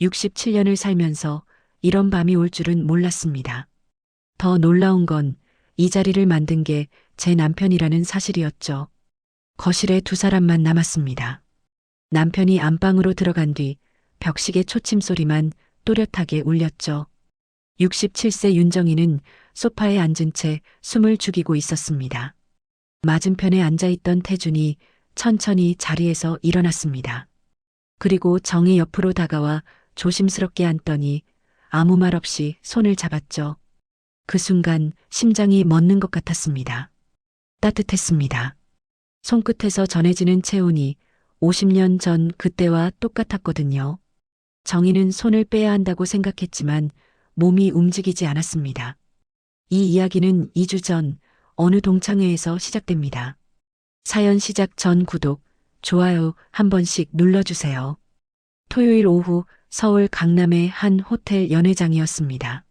67년을 살면서 이런 밤이 올 줄은 몰랐습니다. 더 놀라운 건 이 자리를 만든 게 제 남편이라는 사실이었죠. 거실에 두 사람만 남았습니다. 남편이 안방으로 들어간 뒤 벽시계 초침 소리만 또렷하게 울렸죠. 67세 윤정이는 소파에 앉은 채 숨을 죽이고 있었습니다. 맞은편에 앉아있던 태준이 천천히 자리에서 일어났습니다. 그리고 정희 옆으로 다가와 조심스럽게 앉더니 아무 말 없이 손을 잡았죠. 그 순간 심장이 멎는 것 같았습니다. 따뜻했습니다. 손끝에서 전해지는 체온이 50년 전 그때와 똑같았거든요. 정희는 손을 빼야 한다고 생각했지만 몸이 움직이지 않았습니다. 이 이야기는 2주 전 어느 동창회에서 시작됩니다. 사연 시작 전 구독, 좋아요 한 번씩 눌러주세요. 토요일 오후 서울 강남의 한 호텔 연회장이었습니다.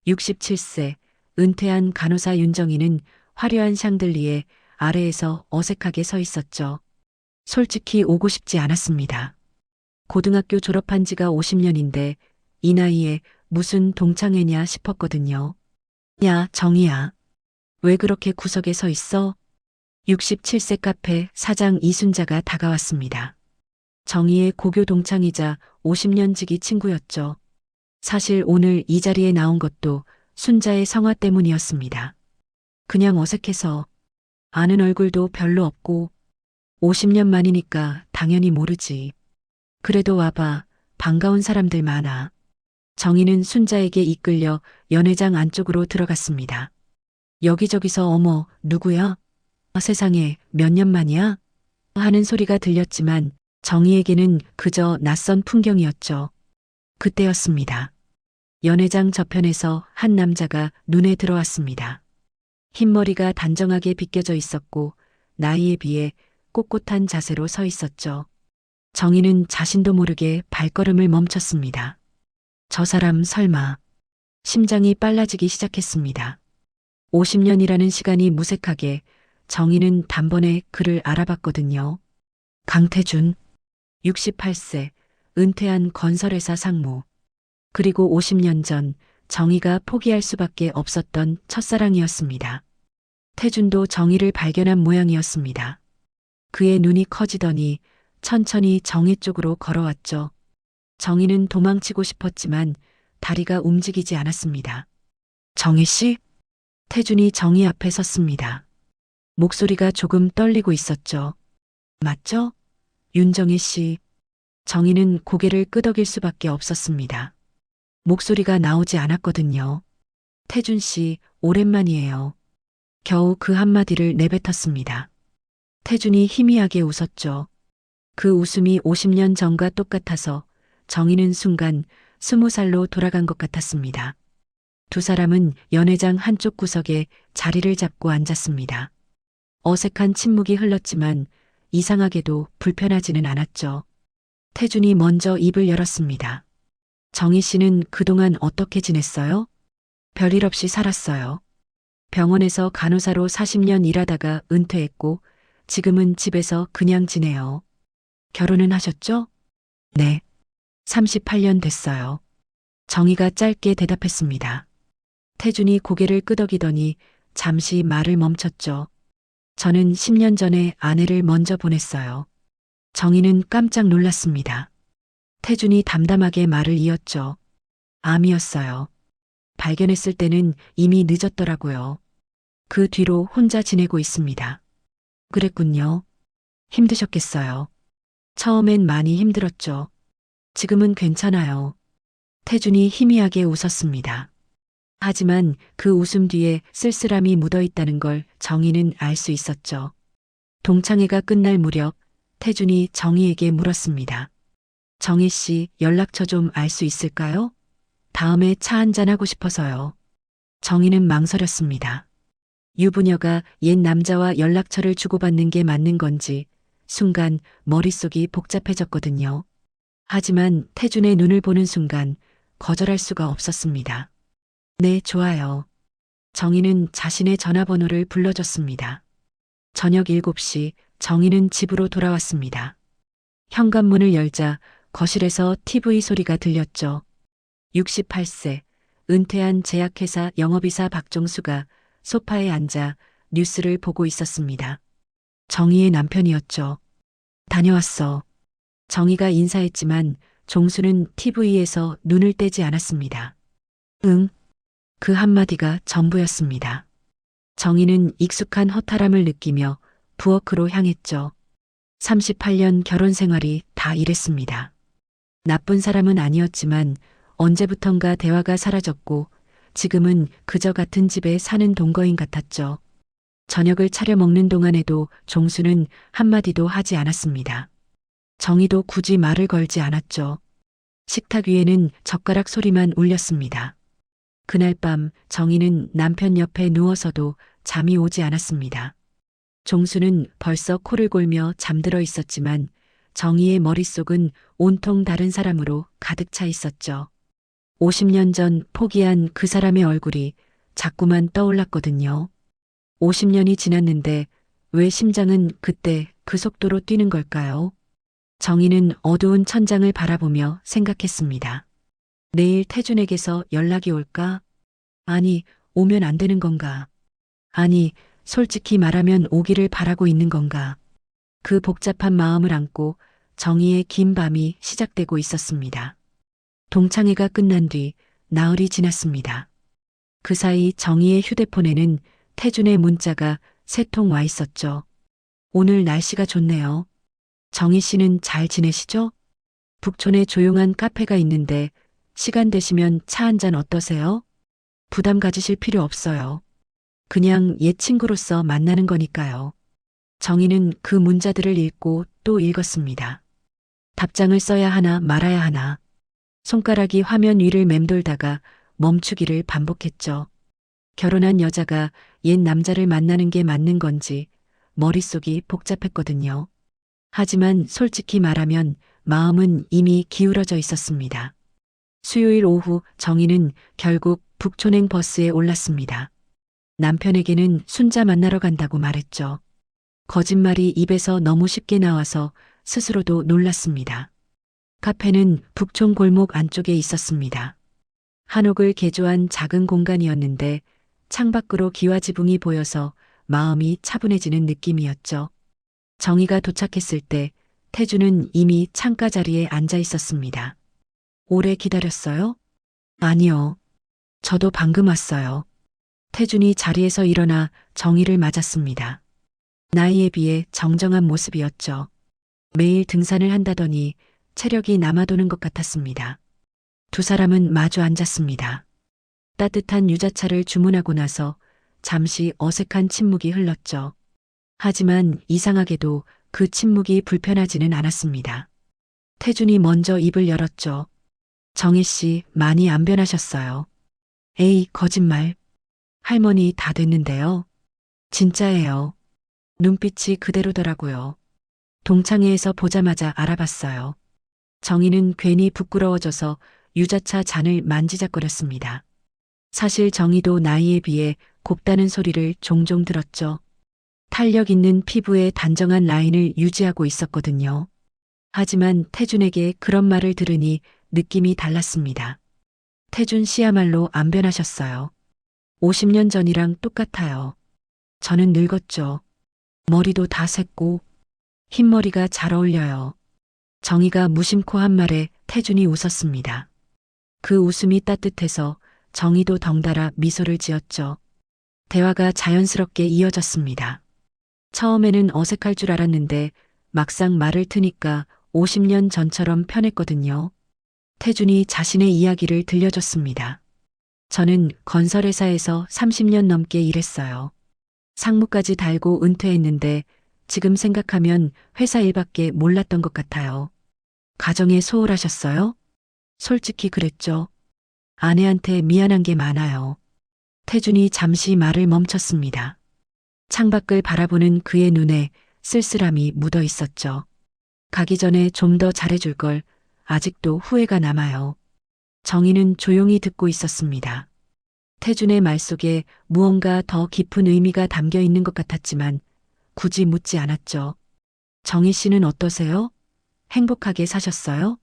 67세 은퇴한 간호사 윤정이는 화려한 샹들리에 아래에서 어색하게 서 있었죠. 솔직히 오고 싶지 않았습니다. 고등학교 졸업한 지가 50년인데 이 나이에 무슨 동창회냐 싶었거든요. 야, 정희야. 왜 그렇게 구석에 서 있어? 67세 카페 사장 이순자가 다가왔습니다. 정희의 고교 동창이자 50년 지기 친구였죠. 사실 오늘 이 자리에 나온 것도 순자의 성화 때문이었습니다. 그냥 어색해서 아는 얼굴도 별로 없고 50년 만이니까 당연히 모르지. 그래도 와봐. 반가운 사람들 많아. 정희는 순자에게 이끌려 연회장 안쪽으로 들어갔습니다. 여기저기서 어머, 누구야? 아, 세상에 몇 년 만이야? 하는 소리가 들렸지만 정희에게는 그저 낯선 풍경이었죠. 그때였습니다. 연회장 저편에서 한 남자가 눈에 들어왔습니다. 흰머리가 단정하게 빗겨져 있었고 나이에 비해 꼿꼿한 자세로 서 있었죠. 정희는 자신도 모르게 발걸음을 멈췄습니다. 저 사람 설마. 심장이 빨라지기 시작했습니다. 50년이라는 시간이 무색하게 정희는 단번에 그를 알아봤거든요. 강태준, 68세, 은퇴한 건설회사 상무. 그리고 50년 전 정희가 포기할 수밖에 없었던 첫사랑이었습니다. 태준도 정희를 발견한 모양이었습니다. 그의 눈이 커지더니 천천히 정희 쪽으로 걸어왔죠. 정희는 도망치고 싶었지만 다리가 움직이지 않았습니다. 정희 씨? 태준이 정희 앞에 섰습니다. 목소리가 조금 떨리고 있었죠. 맞죠? 윤정희 씨. 정희는 고개를 끄덕일 수밖에 없었습니다. 목소리가 나오지 않았거든요. 태준 씨, 오랜만이에요. 겨우 그 한마디를 내뱉었습니다. 태준이 희미하게 웃었죠. 그 웃음이 50년 전과 똑같아서 정희는 순간 20살로 돌아간 것 같았습니다. 두 사람은 연회장 한쪽 구석에 자리를 잡고 앉았습니다. 어색한 침묵이 흘렀지만 이상하게도 불편하지는 않았죠. 태준이 먼저 입을 열었습니다. 정희 씨는 그동안 어떻게 지냈어요? 별일 없이 살았어요. 병원에서 간호사로 40년 일하다가 은퇴했고 지금은 집에서 그냥 지내요. 결혼은 하셨죠? 네. 38년 됐어요. 정희가 짧게 대답했습니다. 태준이 고개를 끄덕이더니 잠시 말을 멈췄죠. 저는 10년 전에 아내를 먼저 보냈어요. 정희는 깜짝 놀랐습니다. 태준이 담담하게 말을 이었죠. 암이었어요. 발견했을 때는 이미 늦었더라고요. 그 뒤로 혼자 지내고 있습니다. 그랬군요. 힘드셨겠어요. 처음엔 많이 힘들었죠. 지금은 괜찮아요. 태준이 희미하게 웃었습니다. 하지만 그 웃음 뒤에 쓸쓸함이 묻어있다는 걸 정희는 알 수 있었죠. 동창회가 끝날 무렵 태준이 정희에게 물었습니다. 정희 씨 연락처 좀 알 수 있을까요? 다음에 차 한잔 하고 싶어서요. 정희는 망설였습니다. 유부녀가 옛 남자와 연락처를 주고받는 게 맞는 건지 순간 머릿속이 복잡해졌거든요. 하지만 태준의 눈을 보는 순간 거절할 수가 없었습니다. 네, 좋아요. 정희는 자신의 전화번호를 불러줬습니다. 저녁 7시 정희는 집으로 돌아왔습니다. 현관문을 열자 거실에서 TV 소리가 들렸죠. 68세, 은퇴한 제약회사 영업이사 박종수가 소파에 앉아 뉴스를 보고 있었습니다. 정희의 남편이었죠. 다녀왔어. 정희가 인사했지만 종수는 TV에서 눈을 떼지 않았습니다. 응. 그 한마디가 전부였습니다. 정희는 익숙한 허탈함을 느끼며 부엌으로 향했죠. 38년 결혼 생활이 다 이랬습니다. 나쁜 사람은 아니었지만 언제부턴가 대화가 사라졌고 지금은 그저 같은 집에 사는 동거인 같았죠. 저녁을 차려 먹는 동안에도 종수는 한마디도 하지 않았습니다. 정희도 굳이 말을 걸지 않았죠. 식탁 위에는 젓가락 소리만 울렸습니다. 그날 밤 정희는 남편 옆에 누워서도 잠이 오지 않았습니다. 종수는 벌써 코를 골며 잠들어 있었지만 정희의 머릿속은 온통 다른 사람으로 가득 차 있었죠. 50년 전 포기한 그 사람의 얼굴이 자꾸만 떠올랐거든요. 50년이 지났는데 왜 심장은 그때 그 속도로 뛰는 걸까요? 정희는 어두운 천장을 바라보며 생각했습니다. 내일 태준에게서 연락이 올까? 아니, 오면 안 되는 건가? 아니, 솔직히 말하면 오기를 바라고 있는 건가? 그 복잡한 마음을 안고 정희의 긴 밤이 시작되고 있었습니다. 동창회가 끝난 뒤 나흘이 지났습니다. 그 사이 정희의 휴대폰에는 태준의 문자가 3통 와 있었죠. 오늘 날씨가 좋네요. 정희 씨는 잘 지내시죠? 북촌에 조용한 카페가 있는데 시간 되시면 차 한잔 어떠세요? 부담 가지실 필요 없어요. 그냥 옛 친구로서 만나는 거니까요. 정희는 그 문자들을 읽고 또 읽었습니다. 답장을 써야 하나 말아야 하나. 손가락이 화면 위를 맴돌다가 멈추기를 반복했죠. 결혼한 여자가 옛 남자를 만나는 게 맞는 건지 머릿속이 복잡했거든요. 하지만 솔직히 말하면 마음은 이미 기울어져 있었습니다. 수요일 오후 정희는 결국 북촌행 버스에 올랐습니다. 남편에게는 순자 만나러 간다고 말했죠. 거짓말이 입에서 너무 쉽게 나와서 스스로도 놀랐습니다. 카페는 북촌 골목 안쪽에 있었습니다. 한옥을 개조한 작은 공간이었는데 창밖으로 기와지붕이 보여서 마음이 차분해지는 느낌이었죠. 정희가 도착했을 때 태준은 이미 창가 자리에 앉아 있었습니다. 오래 기다렸어요? 아니요. 저도 방금 왔어요. 태준이 자리에서 일어나 정희를 맞았습니다. 나이에 비해 정정한 모습이었죠. 매일 등산을 한다더니 체력이 남아도는 것 같았습니다. 두 사람은 마주 앉았습니다. 따뜻한 유자차를 주문하고 나서 잠시 어색한 침묵이 흘렀죠. 하지만 이상하게도 그 침묵이 불편하지는 않았습니다. 태준이 먼저 입을 열었죠. 정희 씨 많이 안 변하셨어요. 에이, 거짓말. 할머니 다 됐는데요. 진짜예요. 눈빛이 그대로더라고요. 동창회에서 보자마자 알아봤어요. 정희는 괜히 부끄러워져서 유자차 잔을 만지작거렸습니다. 사실 정희도 나이에 비해 곱다는 소리를 종종 들었죠. 탄력 있는 피부에 단정한 라인을 유지하고 있었거든요. 하지만 태준에게 그런 말을 들으니 느낌이 달랐습니다. 태준 씨야말로 안 변하셨어요. 50년 전이랑 똑같아요. 저는 늙었죠. 머리도 다 샜고 흰머리가 잘 어울려요. 정희가 무심코 한 말에 태준이 웃었습니다. 그 웃음이 따뜻해서 정희도 덩달아 미소를 지었죠. 대화가 자연스럽게 이어졌습니다. 처음에는 어색할 줄 알았는데 막상 말을 트니까 50년 전처럼 편했거든요. 태준이 자신의 이야기를 들려줬습니다. 저는 건설회사에서 30년 넘게 일했어요. 상무까지 달고 은퇴했는데 지금 생각하면 회사 일밖에 몰랐던 것 같아요. 가정에 소홀하셨어요? 솔직히 그랬죠. 아내한테 미안한 게 많아요. 태준이 잠시 말을 멈췄습니다. 창밖을 바라보는 그의 눈에 쓸쓸함이 묻어 있었죠. 가기 전에 좀 더 잘해줄 걸 아직도 후회가 남아요. 정희는 조용히 듣고 있었습니다. 태준의 말 속에 무언가 더 깊은 의미가 담겨 있는 것 같았지만 굳이 묻지 않았죠. 정희 씨는 어떠세요? 행복하게 사셨어요?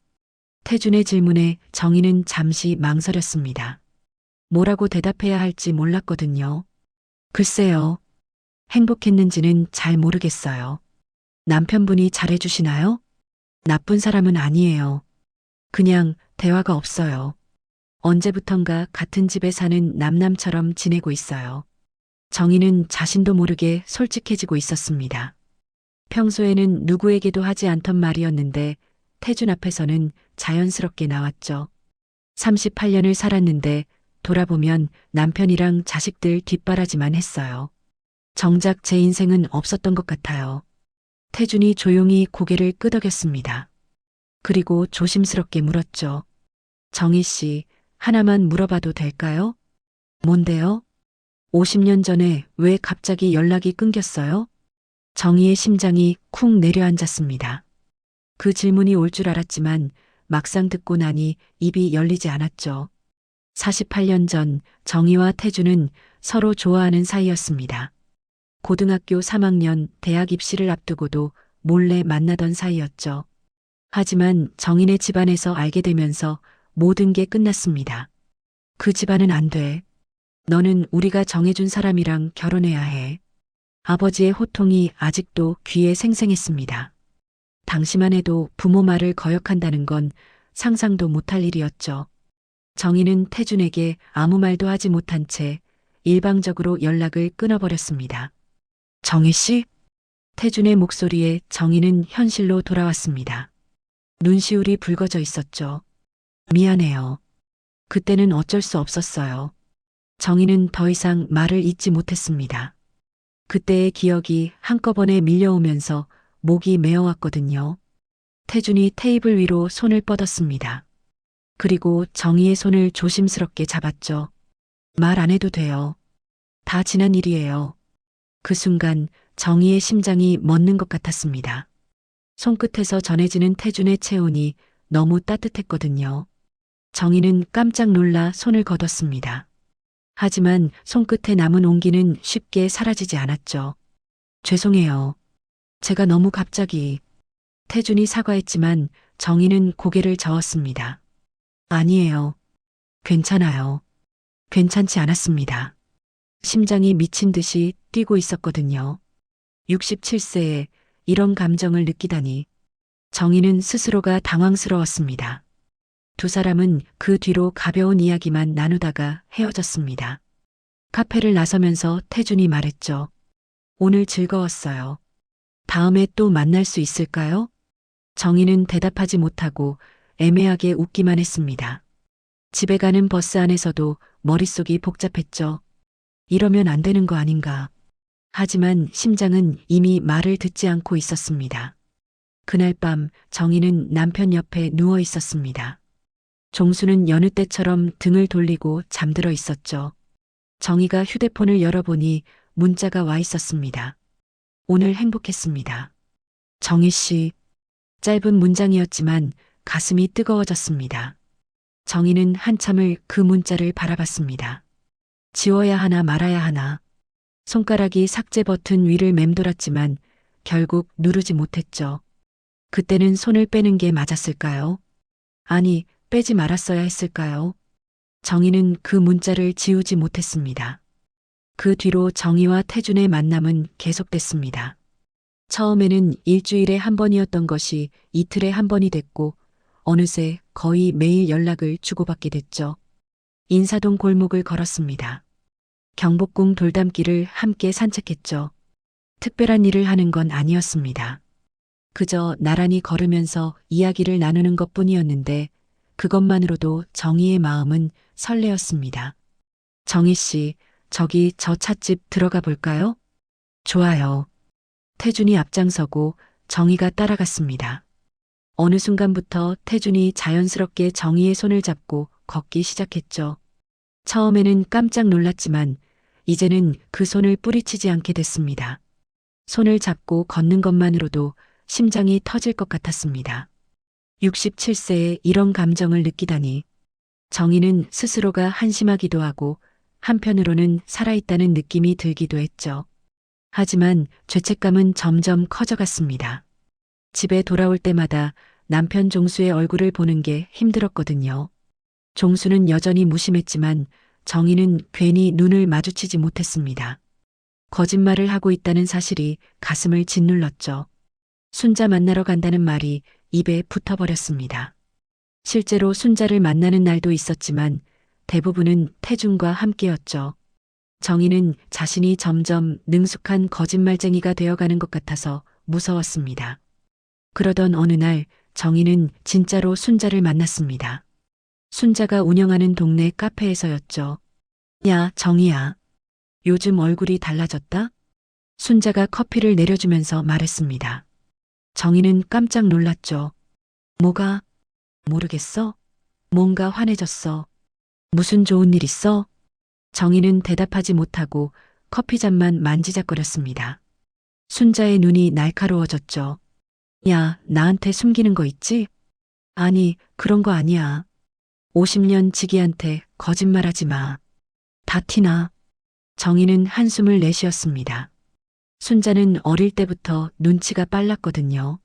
태준의 질문에 정희는 잠시 망설였습니다. 뭐라고 대답해야 할지 몰랐거든요. 글쎄요. 행복했는지는 잘 모르겠어요. 남편분이 잘해주시나요? 나쁜 사람은 아니에요. 그냥 대화가 없어요. 언제부턴가 같은 집에 사는 남남처럼 지내고 있어요. 정희는 자신도 모르게 솔직해지고 있었습니다. 평소에는 누구에게도 하지 않던 말이었는데 태준 앞에서는 자연스럽게 나왔죠. 38년을 살았는데 돌아보면 남편이랑 자식들 뒷바라지만 했어요. 정작 제 인생은 없었던 것 같아요. 태준이 조용히 고개를 끄덕였습니다. 그리고 조심스럽게 물었죠. 정희 씨, 하나만 물어봐도 될까요? 뭔데요? 50년 전에 왜 갑자기 연락이 끊겼어요? 정희의 심장이 쿵 내려앉았습니다. 그 질문이 올 줄 알았지만 막상 듣고 나니 입이 열리지 않았죠. 48년 전 정희와 태준은 서로 좋아하는 사이였습니다. 고등학교 3학년 대학 입시를 앞두고도 몰래 만나던 사이였죠. 하지만 정인의 집안에서 알게 되면서 모든 게 끝났습니다. 그 집안은 안 돼. 너는 우리가 정해준 사람이랑 결혼해야 해. 아버지의 호통이 아직도 귀에 생생했습니다. 당시만 해도 부모 말을 거역한다는 건 상상도 못할 일이었죠. 정희는 태준에게 아무 말도 하지 못한 채 일방적으로 연락을 끊어버렸습니다. 정희 씨? 태준의 목소리에 정희는 현실로 돌아왔습니다. 눈시울이 붉어져 있었죠. 미안해요. 그때는 어쩔 수 없었어요. 정희는 더 이상 말을 잇지 못했습니다. 그때의 기억이 한꺼번에 밀려오면서 목이 메어왔거든요. 태준이 테이블 위로 손을 뻗었습니다. 그리고 정희의 손을 조심스럽게 잡았죠. 말 안 해도 돼요. 다 지난 일이에요. 그 순간 정희의 심장이 멎는 것 같았습니다. 손끝에서 전해지는 태준의 체온이 너무 따뜻했거든요. 정희는 깜짝 놀라 손을 걷었습니다. 하지만 손끝에 남은 온기는 쉽게 사라지지 않았죠. 죄송해요. 제가 너무 갑자기. 태준이 사과했지만 정희는 고개를 저었습니다. 아니에요. 괜찮아요. 괜찮지 않았습니다. 심장이 미친 듯이 뛰고 있었거든요. 67세에 이런 감정을 느끼다니. 정희는 스스로가 당황스러웠습니다. 두 사람은 그 뒤로 가벼운 이야기만 나누다가 헤어졌습니다. 카페를 나서면서 태준이 말했죠. 오늘 즐거웠어요. 다음에 또 만날 수 있을까요? 정희는 대답하지 못하고 애매하게 웃기만 했습니다. 집에 가는 버스 안에서도 머릿속이 복잡했죠. 이러면 안 되는 거 아닌가. 하지만 심장은 이미 말을 듣지 않고 있었습니다. 그날 밤 정희는 남편 옆에 누워 있었습니다. 종수는 여느 때처럼 등을 돌리고 잠들어 있었죠. 정희가 휴대폰을 열어보니 문자가 와 있었습니다. 오늘 행복했습니다. 정희 씨. 짧은 문장이었지만 가슴이 뜨거워졌습니다. 정희는 한참을 그 문자를 바라봤습니다. 지워야 하나 말아야 하나. 손가락이 삭제 버튼 위를 맴돌았지만 결국 누르지 못했죠. 그때는 손을 빼는 게 맞았을까요? 아니, 빼지 말았어야 했을까요? 정희는 그 문자를 지우지 못했습니다. 그 뒤로 정희와 태준의 만남은 계속됐습니다. 처음에는 일주일에 한 번이었던 것이 이틀에 한 번이 됐고 어느새 거의 매일 연락을 주고받게 됐죠. 인사동 골목을 걸었습니다. 경복궁 돌담길을 함께 산책했죠. 특별한 일을 하는 건 아니었습니다. 그저 나란히 걸으면서 이야기를 나누는 것뿐이었는데 그것만으로도 정희의 마음은 설레었습니다. 정희 씨, 저기 저 찻집 들어가 볼까요? 좋아요. 태준이 앞장서고 정희가 따라갔습니다. 어느 순간부터 태준이 자연스럽게 정희의 손을 잡고 걷기 시작했죠. 처음에는 깜짝 놀랐지만 이제는 그 손을 뿌리치지 않게 됐습니다. 손을 잡고 걷는 것만으로도 심장이 터질 것 같았습니다. 67세에 이런 감정을 느끼다니. 정희는 스스로가 한심하기도 하고 한편으로는 살아있다는 느낌이 들기도 했죠. 하지만 죄책감은 점점 커져갔습니다. 집에 돌아올 때마다 남편 종수의 얼굴을 보는 게 힘들었거든요. 종수는 여전히 무심했지만 정희는 괜히 눈을 마주치지 못했습니다. 거짓말을 하고 있다는 사실이 가슴을 짓눌렀죠. 순자 만나러 간다는 말이 입에 붙어버렸습니다. 실제로 순자를 만나는 날도 있었지만 대부분은 태준과 함께였죠. 정희는 자신이 점점 능숙한 거짓말쟁이가 되어가는 것 같아서 무서웠습니다. 그러던 어느 날 정희는 진짜로 순자를 만났습니다. 순자가 운영하는 동네 카페에서였죠. 야, 정희야. 요즘 얼굴이 달라졌다? 순자가 커피를 내려주면서 말했습니다. 정희는 깜짝 놀랐죠. 뭐가? 모르겠어? 뭔가 환해졌어. 무슨 좋은 일 있어? 정희는 대답하지 못하고 커피잔만 만지작거렸습니다. 순자의 눈이 날카로워졌죠. 야, 나한테 숨기는 거 있지? 아니, 그런 거 아니야. 50년 지기한테 거짓말하지 마. 다 티나. 정희는 한숨을 내쉬었습니다. 순자는 어릴 때부터 눈치가 빨랐거든요.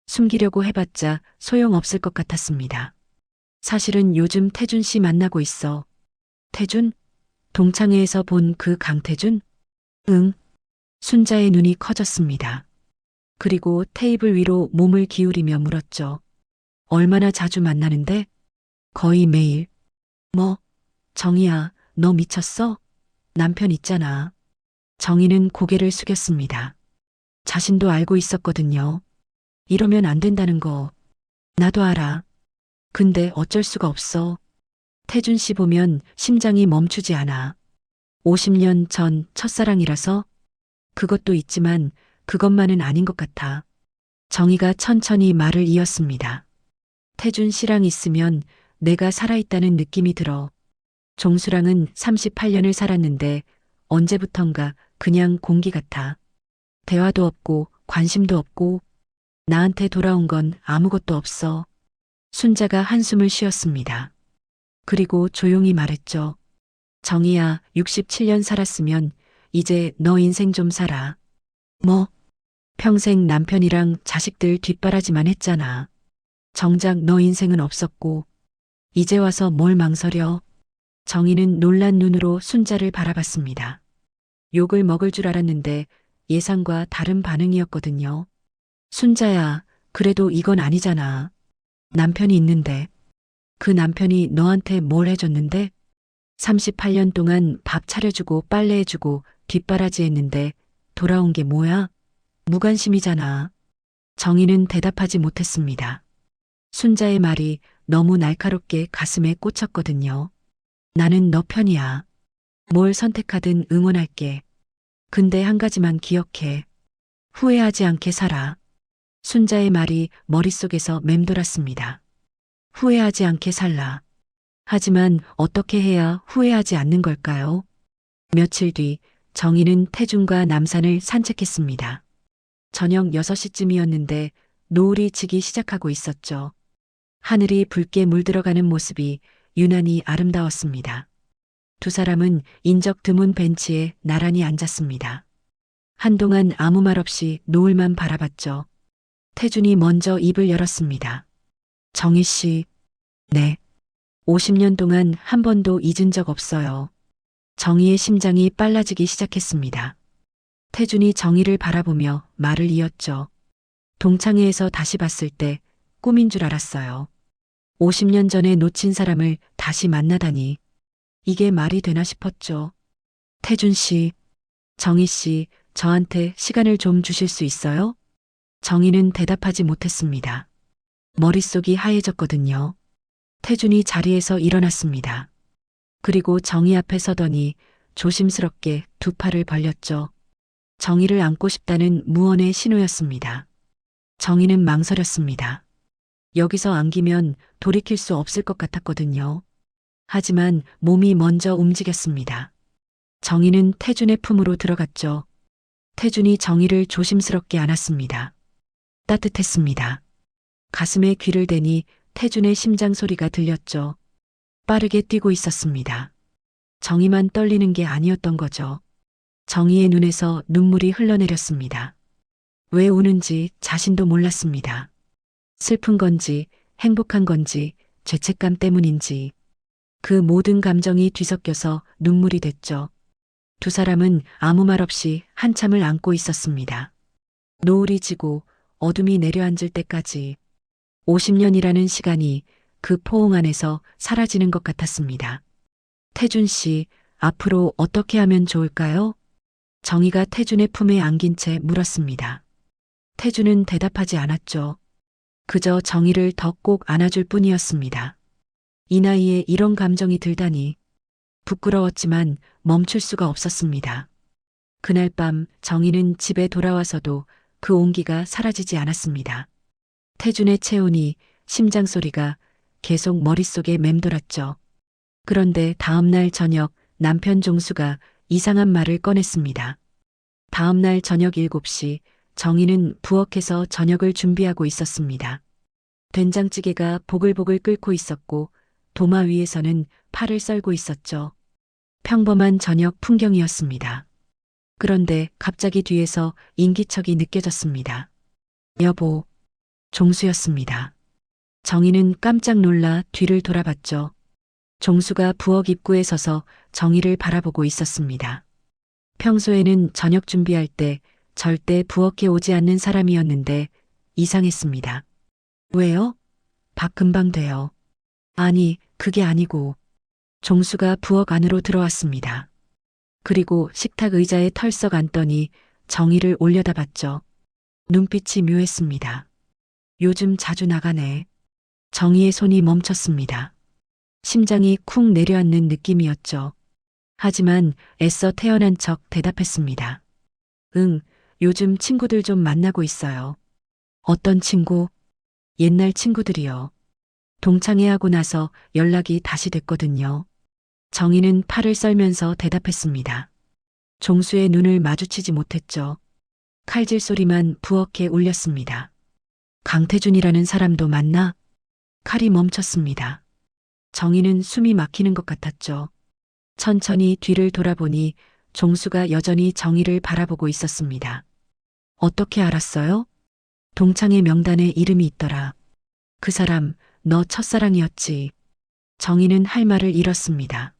숨기려고 해봤자 소용없을 것 같았습니다. 사실은 요즘 태준 씨 만나고 있어. 태준? 동창회에서 본 그 강태준? 응. 순자의 눈이 커졌습니다. 그리고 테이블 위로 몸을 기울이며 물었죠. 얼마나 자주 만나는데? 거의 매일. 뭐? 정희야, 너 미쳤어? 남편 있잖아. 정희는 고개를 숙였습니다. 자신도 알고 있었거든요. 이러면 안 된다는 거. 나도 알아. 근데 어쩔 수가 없어. 태준 씨 보면 심장이 멈추지 않아. 50년 전 첫사랑이라서? 그것도 있지만 그것만은 아닌 것 같아. 정희가 천천히 말을 이었습니다. 태준 씨랑 있으면 내가 살아있다는 느낌이 들어. 종수랑은 38년을 살았는데 언제부턴가 그냥 공기 같아. 대화도 없고 관심도 없고 나한테 돌아온 건 아무것도 없어. 순자가 한숨을 쉬었습니다. 그리고 조용히 말했죠. 정희야, 67년 살았으면 이제 너 인생 좀 살아. 뭐? 평생 남편이랑 자식들 뒷바라지만 했잖아. 정작 너 인생은 없었고 이제 와서 뭘 망설여? 정희는 놀란 눈으로 순자를 바라봤습니다. 욕을 먹을 줄 알았는데 예상과 다른 반응이었거든요. 순자야, 그래도 이건 아니잖아. 남편이 있는데. 그 남편이 너한테 뭘 해줬는데? 38년 동안 밥 차려주고 빨래해주고 뒷바라지 했는데 돌아온 게 뭐야? 무관심이잖아. 정희는 대답하지 못했습니다. 순자의 말이 너무 날카롭게 가슴에 꽂혔거든요. 나는 너 편이야. 뭘 선택하든 응원할게. 근데 한 가지만 기억해. 후회하지 않게 살아. 순자의 말이 머릿속에서 맴돌았습니다. 후회하지 않게 살라. 하지만 어떻게 해야 후회하지 않는 걸까요? 며칠 뒤 정희는 태준과 남산을 산책했습니다. 저녁 6시쯤이었는데 노을이 지기 시작하고 있었죠. 하늘이 붉게 물들어가는 모습이 유난히 아름다웠습니다. 두 사람은 인적 드문 벤치에 나란히 앉았습니다. 한동안 아무 말 없이 노을만 바라봤죠. 태준이 먼저 입을 열었습니다. 정희 씨, 네. 50년 동안 한 번도 잊은 적 없어요. 정희의 심장이 빨라지기 시작했습니다. 태준이 정희를 바라보며 말을 이었죠. 동창회에서 다시 봤을 때 꿈인 줄 알았어요. 50년 전에 놓친 사람을 다시 만나다니. 이게 말이 되나 싶었죠. 태준 씨, 정희 씨, 저한테 시간을 좀 주실 수 있어요? 정희는 대답하지 못했습니다. 머릿속이 하얘졌거든요. 태준이 자리에서 일어났습니다. 그리고 정희 앞에 서더니 조심스럽게 두 팔을 벌렸죠. 정희를 안고 싶다는 무언의 신호였습니다. 정희는 망설였습니다. 여기서 안기면 돌이킬 수 없을 것 같았거든요. 하지만 몸이 먼저 움직였습니다. 정희는 태준의 품으로 들어갔죠. 태준이 정희를 조심스럽게 안았습니다. 따뜻했습니다. 가슴에 귀를 대니 태준의 심장 소리가 들렸죠. 빠르게 뛰고 있었습니다. 정희만 떨리는 게 아니었던 거죠. 정희의 눈에서 눈물이 흘러내렸습니다. 왜 우는지 자신도 몰랐습니다. 슬픈 건지 행복한 건지 죄책감 때문인지 그 모든 감정이 뒤섞여서 눈물이 됐죠. 두 사람은 아무 말 없이 한참을 안고 있었습니다. 노을이 지고 어둠이 내려앉을 때까지 50년이라는 시간이 그 포옹 안에서 사라지는 것 같았습니다. 태준 씨, 앞으로 어떻게 하면 좋을까요? 정희가 태준의 품에 안긴 채 물었습니다. 태준은 대답하지 않았죠. 그저 정희를 더 꼭 안아줄 뿐이었습니다. 이 나이에 이런 감정이 들다니 부끄러웠지만 멈출 수가 없었습니다. 그날 밤 정희는 집에 돌아와서도 그 온기가 사라지지 않았습니다. 태준의 체온이, 심장 소리가 계속 머릿속에 맴돌았죠. 그런데 다음 날 저녁 남편 종수가 이상한 말을 꺼냈습니다. 다음 날 저녁 7시 정희는 부엌에서 저녁을 준비하고 있었습니다. 된장찌개가 보글보글 끓고 있었고 도마 위에서는 파를 썰고 있었죠. 평범한 저녁 풍경이었습니다. 그런데 갑자기 뒤에서 인기척이 느껴졌습니다. 여보, 종수였습니다. 정희는 깜짝 놀라 뒤를 돌아봤죠. 종수가 부엌 입구에 서서 정희를 바라보고 있었습니다. 평소에는 저녁 준비할 때 절대 부엌에 오지 않는 사람이었는데 이상했습니다. 왜요? 밥 금방 돼요. 아니, 그게 아니고. 종수가 부엌 안으로 들어왔습니다. 그리고 식탁 의자에 털썩 앉더니 정희를 올려다봤죠. 눈빛이 묘했습니다. 요즘 자주 나가네. 정희의 손이 멈췄습니다. 심장이 쿵 내려앉는 느낌이었죠. 하지만 애써 태어난 척 대답했습니다. 응, 요즘 친구들 좀 만나고 있어요. 어떤 친구? 옛날 친구들이요. 동창회하고 나서 연락이 다시 됐거든요. 정희는 팔을 썰면서 대답했습니다. 종수의 눈을 마주치지 못했죠. 칼질 소리만 부엌에 울렸습니다. 강태준이라는 사람도 만나? 칼이 멈췄습니다. 정희는 숨이 막히는 것 같았죠. 천천히 뒤를 돌아보니 종수가 여전히 정희를 바라보고 있었습니다. 어떻게 알았어요? 동창회 명단에 이름이 있더라. 그 사람, 너 첫사랑이었지. 정희는 할 말을 잃었습니다.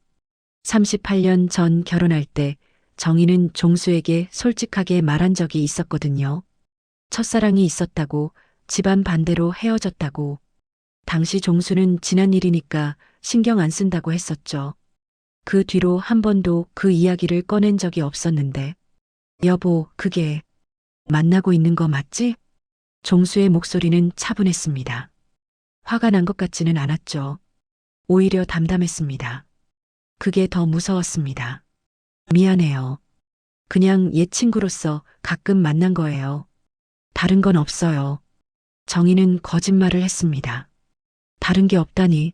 38년 전 결혼할 때 정희는 종수에게 솔직하게 말한 적이 있었거든요. 첫사랑이 있었다고, 집안 반대로 헤어졌다고. 당시 종수는 지난 일이니까 신경 안 쓴다고 했었죠. 그 뒤로 한 번도 그 이야기를 꺼낸 적이 없었는데. 여보, 그게 만나고 있는 거 맞지? 종수의 목소리는 차분했습니다. 화가 난 것 같지는 않았죠. 오히려 담담했습니다. 그게 더 무서웠습니다. 미안해요. 그냥 옛 친구로서 가끔 만난 거예요. 다른 건 없어요. 정희는 거짓말을 했습니다. 다른 게 없다니.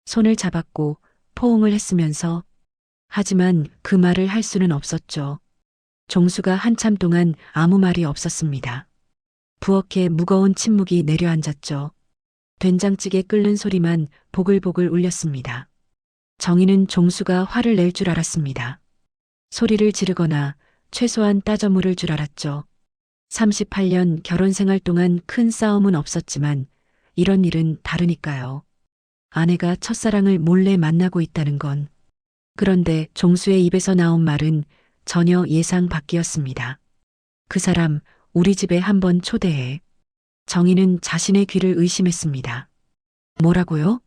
손을 잡았고 포옹을 했으면서. 하지만 그 말을 할 수는 없었죠. 종수가 한참 동안 아무 말이 없었습니다. 부엌에 무거운 침묵이 내려앉았죠. 된장찌개 끓는 소리만 보글보글 울렸습니다. 정희는 종수가 화를 낼 줄 알았습니다. 소리를 지르거나 최소한 따져 물을 줄 알았죠. 38년 결혼 생활 동안 큰 싸움은 없었지만 이런 일은 다르니까요. 아내가 첫사랑을 몰래 만나고 있다는 건. 그런데 종수의 입에서 나온 말은 전혀 예상 밖이었습니다. 그 사람 우리 집에 한번 초대해. 정희는 자신의 귀를 의심했습니다. 뭐라고요?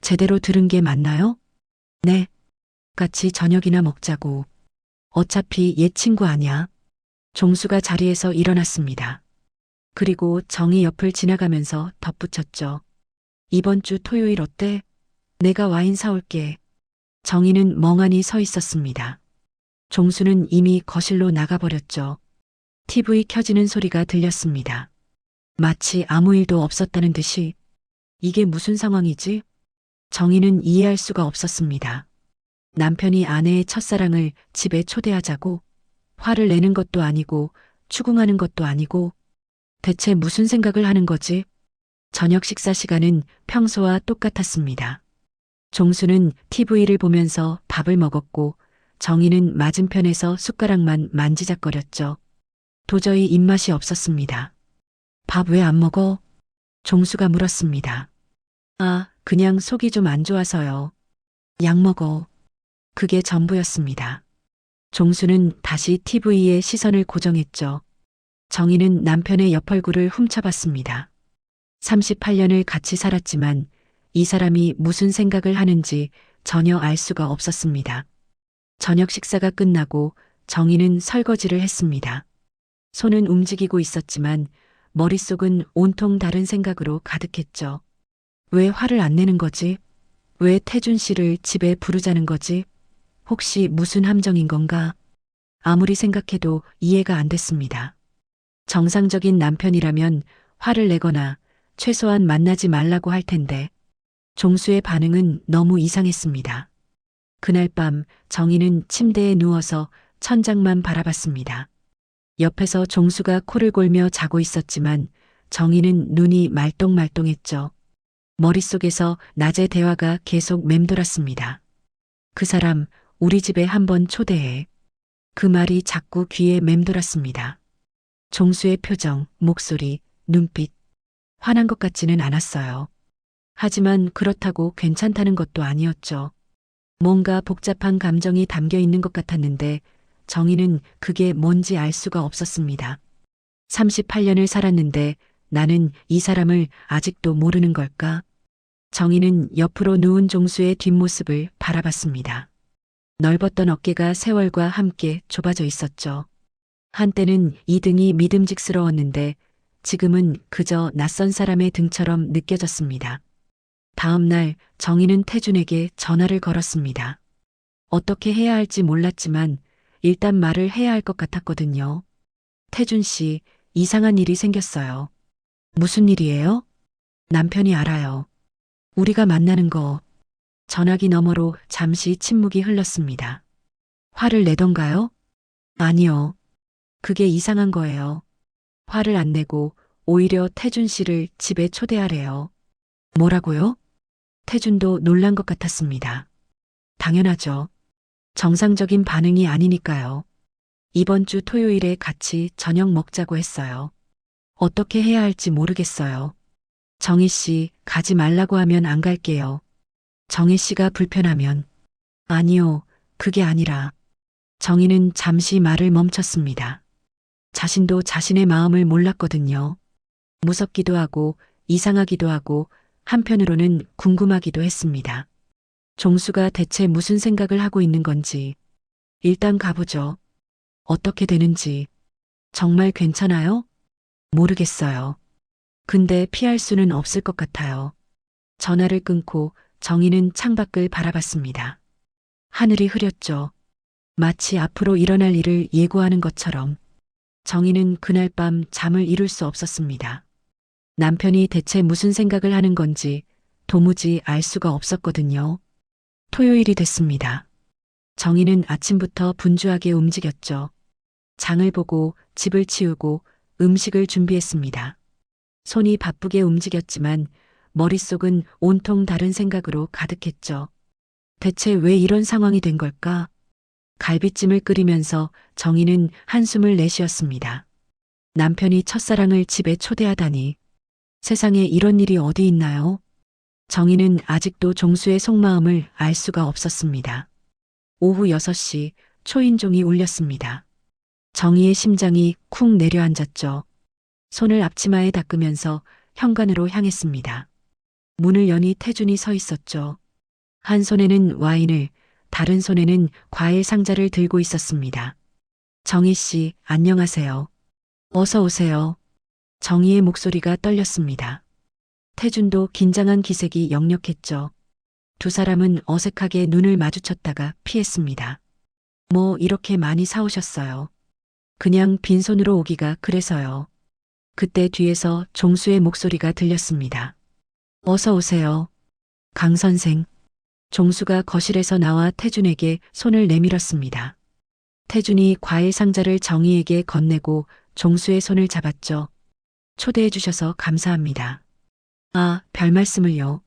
제대로 들은 게 맞나요? 네. 같이 저녁이나 먹자고. 어차피 옛 친구 아냐. 종수가 자리에서 일어났습니다. 그리고 정희 옆을 지나가면서 덧붙였죠. 이번 주 토요일 어때? 내가 와인 사올게. 정희는 멍하니 서 있었습니다. 종수는 이미 거실로 나가버렸죠. TV 켜지는 소리가 들렸습니다. 마치 아무 일도 없었다는 듯이. 이게 무슨 상황이지? 정희는 이해할 수가 없었습니다. 남편이 아내의 첫사랑을 집에 초대하자고 화를 내는 것도 아니고 추궁하는 것도 아니고 대체 무슨 생각을 하는 거지? 저녁 식사 시간은 평소와 똑같았습니다. 종수는 TV를 보면서 밥을 먹었고 정희는 맞은편에서 숟가락만 만지작거렸죠. 도저히 입맛이 없었습니다. 밥 왜 안 먹어? 종수가 물었습니다. 아, 그냥 속이 좀 안 좋아서요. 약 먹어. 그게 전부였습니다. 종수는 다시 TV에 시선을 고정했죠. 정희는 남편의 옆얼굴을 훔쳐봤습니다. 38년을 같이 살았지만 이 사람이 무슨 생각을 하는지 전혀 알 수가 없었습니다. 저녁 식사가 끝나고 정희는 설거지를 했습니다. 손은 움직이고 있었지만 머릿속은 온통 다른 생각으로 가득했죠. 왜 화를 안 내는 거지? 왜 태준 씨를 집에 부르자는 거지? 혹시 무슨 함정인 건가? 아무리 생각해도 이해가 안 됐습니다. 정상적인 남편이라면 화를 내거나 최소한 만나지 말라고 할 텐데 종수의 반응은 너무 이상했습니다. 그날 밤 정희는 침대에 누워서 천장만 바라봤습니다. 옆에서 종수가 코를 골며 자고 있었지만 정희는 눈이 말똥말똥했죠. 머릿속에서 낮의 대화가 계속 맴돌았습니다. 그 사람 우리 집에 한번 초대해. 그 말이 자꾸 귀에 맴돌았습니다. 종수의 표정, 목소리, 눈빛. 화난 것 같지는 않았어요. 하지만 그렇다고 괜찮다는 것도 아니었죠. 뭔가 복잡한 감정이 담겨 있는 것 같았는데 정희는 그게 뭔지 알 수가 없었습니다. 38년을 살았는데 나는 이 사람을 아직도 모르는 걸까? 정희는 옆으로 누운 종수의 뒷모습을 바라봤습니다. 넓었던 어깨가 세월과 함께 좁아져 있었죠. 한때는 이 등이 믿음직스러웠는데 지금은 그저 낯선 사람의 등처럼 느껴졌습니다. 다음 날 정희는 태준에게 전화를 걸었습니다. 어떻게 해야 할지 몰랐지만 일단 말을 해야 할 것 같았거든요. 태준 씨, 이상한 일이 생겼어요. 무슨 일이에요? 남편이 알아요. 우리가 만나는 거. 전화기 너머로 잠시 침묵이 흘렀습니다. 화를 내던가요? 아니요. 그게 이상한 거예요. 화를 안 내고 오히려 태준 씨를 집에 초대하래요. 뭐라고요? 태준도 놀란 것 같았습니다. 당연하죠. 정상적인 반응이 아니니까요. 이번 주 토요일에 같이 저녁 먹자고 했어요. 어떻게 해야 할지 모르겠어요. 정희 씨, 가지 말라고 하면 안 갈게요. 정희 씨가 불편하면. 아니요, 그게 아니라. 정희는 잠시 말을 멈췄습니다. 자신도 자신의 마음을 몰랐거든요. 무섭기도 하고 이상하기도 하고 한편으로는 궁금하기도 했습니다. 종수가 대체 무슨 생각을 하고 있는 건지. 일단 가보죠. 어떻게 되는지. 정말 괜찮아요? 모르겠어요. 근데 피할 수는 없을 것 같아요. 전화를 끊고 정희는 창밖을 바라봤습니다. 하늘이 흐렸죠. 마치 앞으로 일어날 일을 예고하는 것처럼. 정희는 그날 밤 잠을 이룰 수 없었습니다. 남편이 대체 무슨 생각을 하는 건지 도무지 알 수가 없었거든요. 토요일이 됐습니다. 정희는 아침부터 분주하게 움직였죠. 장을 보고 집을 치우고 음식을 준비했습니다. 손이 바쁘게 움직였지만 머릿속은 온통 다른 생각으로 가득했죠. 대체 왜 이런 상황이 된 걸까? 갈비찜을 끓이면서 정희는 한숨을 내쉬었습니다. 남편이 첫사랑을 집에 초대하다니. 세상에 이런 일이 어디 있나요? 정희는 아직도 종수의 속마음을 알 수가 없었습니다. 오후 6시 초인종이 울렸습니다. 정희의 심장이 쿵 내려앉았죠. 손을 앞치마에 닦으면서 현관으로 향했습니다. 문을 여니 태준이 서 있었죠. 한 손에는 와인을, 다른 손에는 과일 상자를 들고 있었습니다. 정희 씨, 안녕하세요. 어서 오세요. 정희의 목소리가 떨렸습니다. 태준도 긴장한 기색이 역력했죠. 두 사람은 어색하게 눈을 마주쳤다가 피했습니다. 뭐 이렇게 많이 사오셨어요. 그냥 빈손으로 오기가 그래서요. 그때 뒤에서 종수의 목소리가 들렸습니다. 어서 오세요. 강 선생. 종수가 거실에서 나와 태준에게 손을 내밀었습니다. 태준이 과일 상자를 정희에게 건네고 종수의 손을 잡았죠. 초대해 주셔서 감사합니다. 아, 별 말씀을요.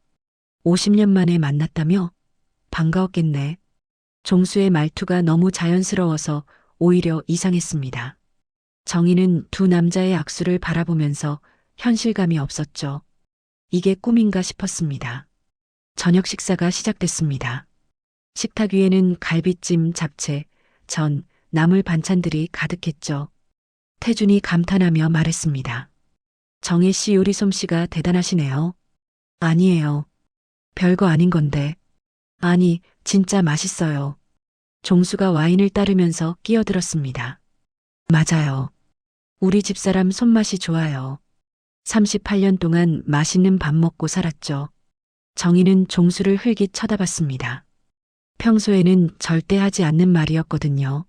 50년 만에 만났다며? 반가웠겠네. 종수의 말투가 너무 자연스러워서 오히려 이상했습니다. 정희는 두 남자의 악수를 바라보면서 현실감이 없었죠. 이게 꿈인가 싶었습니다. 저녁 식사가 시작됐습니다. 식탁 위에는 갈비찜, 잡채, 전, 나물 반찬들이 가득했죠. 태준이 감탄하며 말했습니다. 정혜 씨 요리 솜씨가 대단하시네요. 아니에요. 별거 아닌 건데. 아니, 진짜 맛있어요. 종수가 와인을 따르면서 끼어들었습니다. 맞아요. 우리 집사람 손맛이 좋아요. 38년 동안 맛있는 밥 먹고 살았죠. 정희는 종수를 흘깃 쳐다봤습니다. 평소에는 절대 하지 않는 말이었거든요.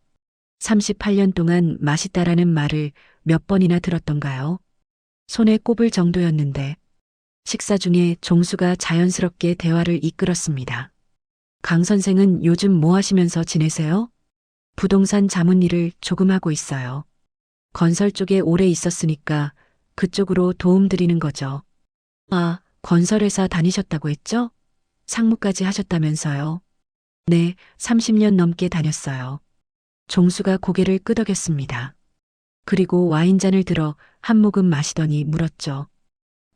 38년 동안 맛있다라는 말을 몇 번이나 들었던가요? 손에 꼽을 정도였는데 식사 중에 종수가 자연스럽게 대화를 이끌었습니다. 강 선생은 요즘 뭐 하시면서 지내세요? 부동산 자문 일을 조금 하고 있어요. 건설 쪽에 오래 있었으니까 그쪽으로 도움 드리는 거죠. 아, 건설회사 다니셨다고 했죠? 상무까지 하셨다면서요? 네, 30년 넘게 다녔어요. 종수가 고개를 끄덕였습니다. 그리고 와인잔을 들어 한 모금 마시더니 물었죠.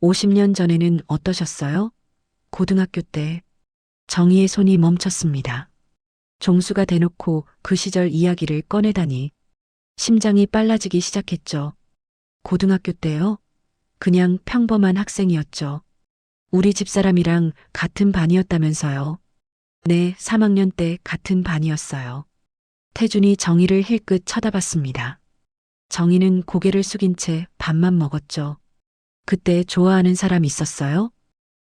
50년 전에는 어떠셨어요? 고등학교 때. 정희의 손이 멈췄습니다. 종수가 대놓고 그 시절 이야기를 꺼내다니 심장이 빨라지기 시작했죠. 고등학교 때요? 그냥 평범한 학생이었죠. 우리 집사람이랑 같은 반이었다면서요. 네, 3학년 때 같은 반이었어요. 태준이 정희를 힐끗 쳐다봤습니다. 정희는 고개를 숙인 채 밥만 먹었죠. 그때 좋아하는 사람 있었어요?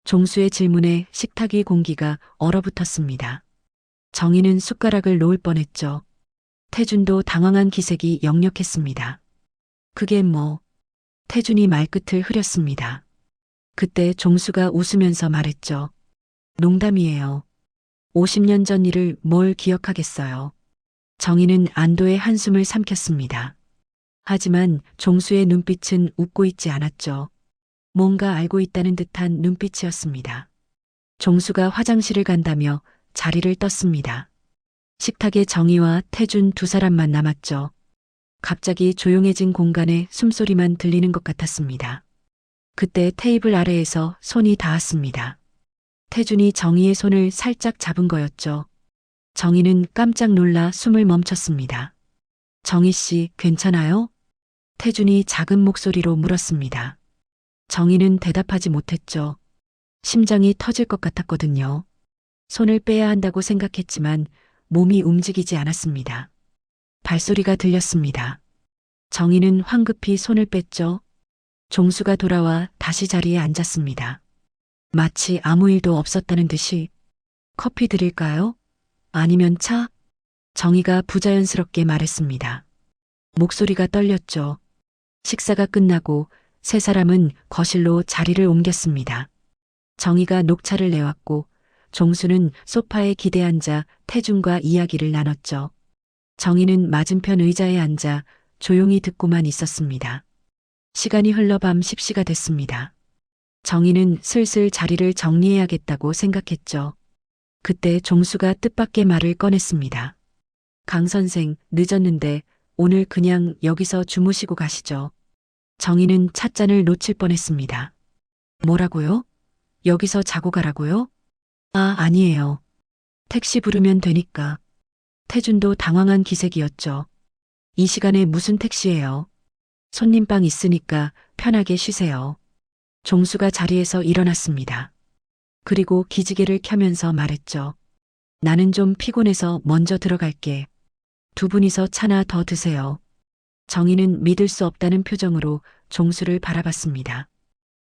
종수의 질문에 식탁 위 공기가 얼어붙었습니다. 정희는 숟가락을 놓을 뻔했죠. 태준도 당황한 기색이 역력했습니다. 그게 뭐? 태준이 말끝을 흐렸습니다. 그때 종수가 웃으면서 말했죠. 농담이에요. 50년 전 일을 뭘 기억하겠어요. 정희는 안도의 한숨을 삼켰습니다. 하지만 종수의 눈빛은 웃고 있지 않았죠. 뭔가 알고 있다는 듯한 눈빛이었습니다. 종수가 화장실을 간다며 자리를 떴습니다. 식탁에 정희와 태준 두 사람만 남았죠. 갑자기 조용해진 공간에 숨소리만 들리는 것 같았습니다. 그때 테이블 아래에서 손이 닿았습니다. 태준이 정희의 손을 살짝 잡은 거였죠. 정희는 깜짝 놀라 숨을 멈췄습니다. 정희 씨, 괜찮아요? 태준이 작은 목소리로 물었습니다. 정희는 대답하지 못했죠. 심장이 터질 것 같았거든요. 손을 빼야 한다고 생각했지만 몸이 움직이지 않았습니다. 발소리가 들렸습니다. 정희는 황급히 손을 뺐죠. 종수가 돌아와 다시 자리에 앉았습니다. 마치 아무 일도 없었다는 듯이 커피 드릴까요? 아니면 차? 정희가 부자연스럽게 말했습니다. 목소리가 떨렸죠. 식사가 끝나고 세 사람은 거실로 자리를 옮겼습니다. 정희가 녹차를 내왔고 종수는 소파에 기대앉아 태준과 이야기를 나눴죠. 정희는 맞은편 의자에 앉아 조용히 듣고만 있었습니다. 시간이 흘러 밤 10시가 됐습니다. 정희는 슬슬 자리를 정리해야겠다고 생각했죠. 그때 종수가 뜻밖의 말을 꺼냈습니다. 강 선생, 늦었는데 오늘 그냥 여기서 주무시고 가시죠. 정희는 찻잔을 놓칠 뻔했습니다. 뭐라고요? 여기서 자고 가라고요? 아, 아니에요. 택시 부르면 되니까. 태준도 당황한 기색이었죠. 이 시간에 무슨 택시예요? 손님방 있으니까 편하게 쉬세요. 종수가 자리에서 일어났습니다. 그리고 기지개를 켜면서 말했죠. 나는 좀 피곤해서 먼저 들어갈게. 두 분이서 차나 더 드세요. 정희는 믿을 수 없다는 표정으로 종수를 바라봤습니다.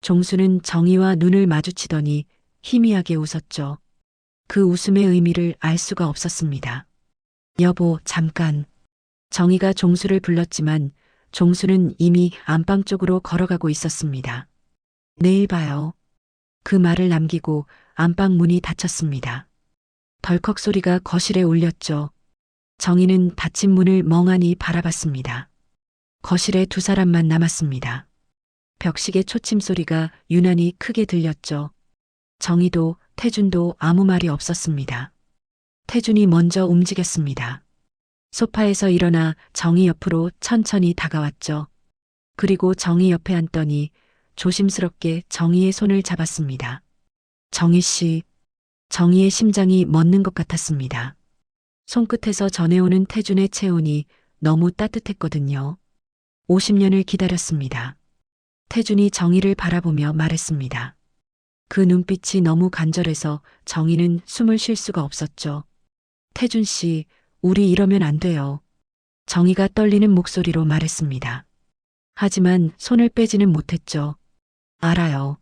종수는 정희와 눈을 마주치더니 희미하게 웃었죠. 그 웃음의 의미를 알 수가 없었습니다. 여보, 잠깐. 정희가 종수를 불렀지만 종수는 이미 안방 쪽으로 걸어가고 있었습니다. 내일 봐요. 그 말을 남기고 안방 문이 닫혔습니다. 덜컥 소리가 거실에 울렸죠. 정희는 닫힌 문을 멍하니 바라봤습니다. 거실에 두 사람만 남았습니다. 벽식의 초침 소리가 유난히 크게 들렸죠. 정희도 태준도 아무 말이 없었습니다. 태준이 먼저 움직였습니다. 소파에서 일어나 정희 옆으로 천천히 다가왔죠. 그리고 정희 옆에 앉더니 조심스럽게 정희의 손을 잡았습니다. 정희 씨, 정희의 심장이 멎는 것 같았습니다. 손끝에서 전해오는 태준의 체온이 너무 따뜻했거든요. 50년을 기다렸습니다. 태준이 정희를 바라보며 말했습니다. 그 눈빛이 너무 간절해서 정희는 숨을 쉴 수가 없었죠. 태준 씨, 우리 이러면 안 돼요. 정희가 떨리는 목소리로 말했습니다. 하지만 손을 빼지는 못했죠. 알아요.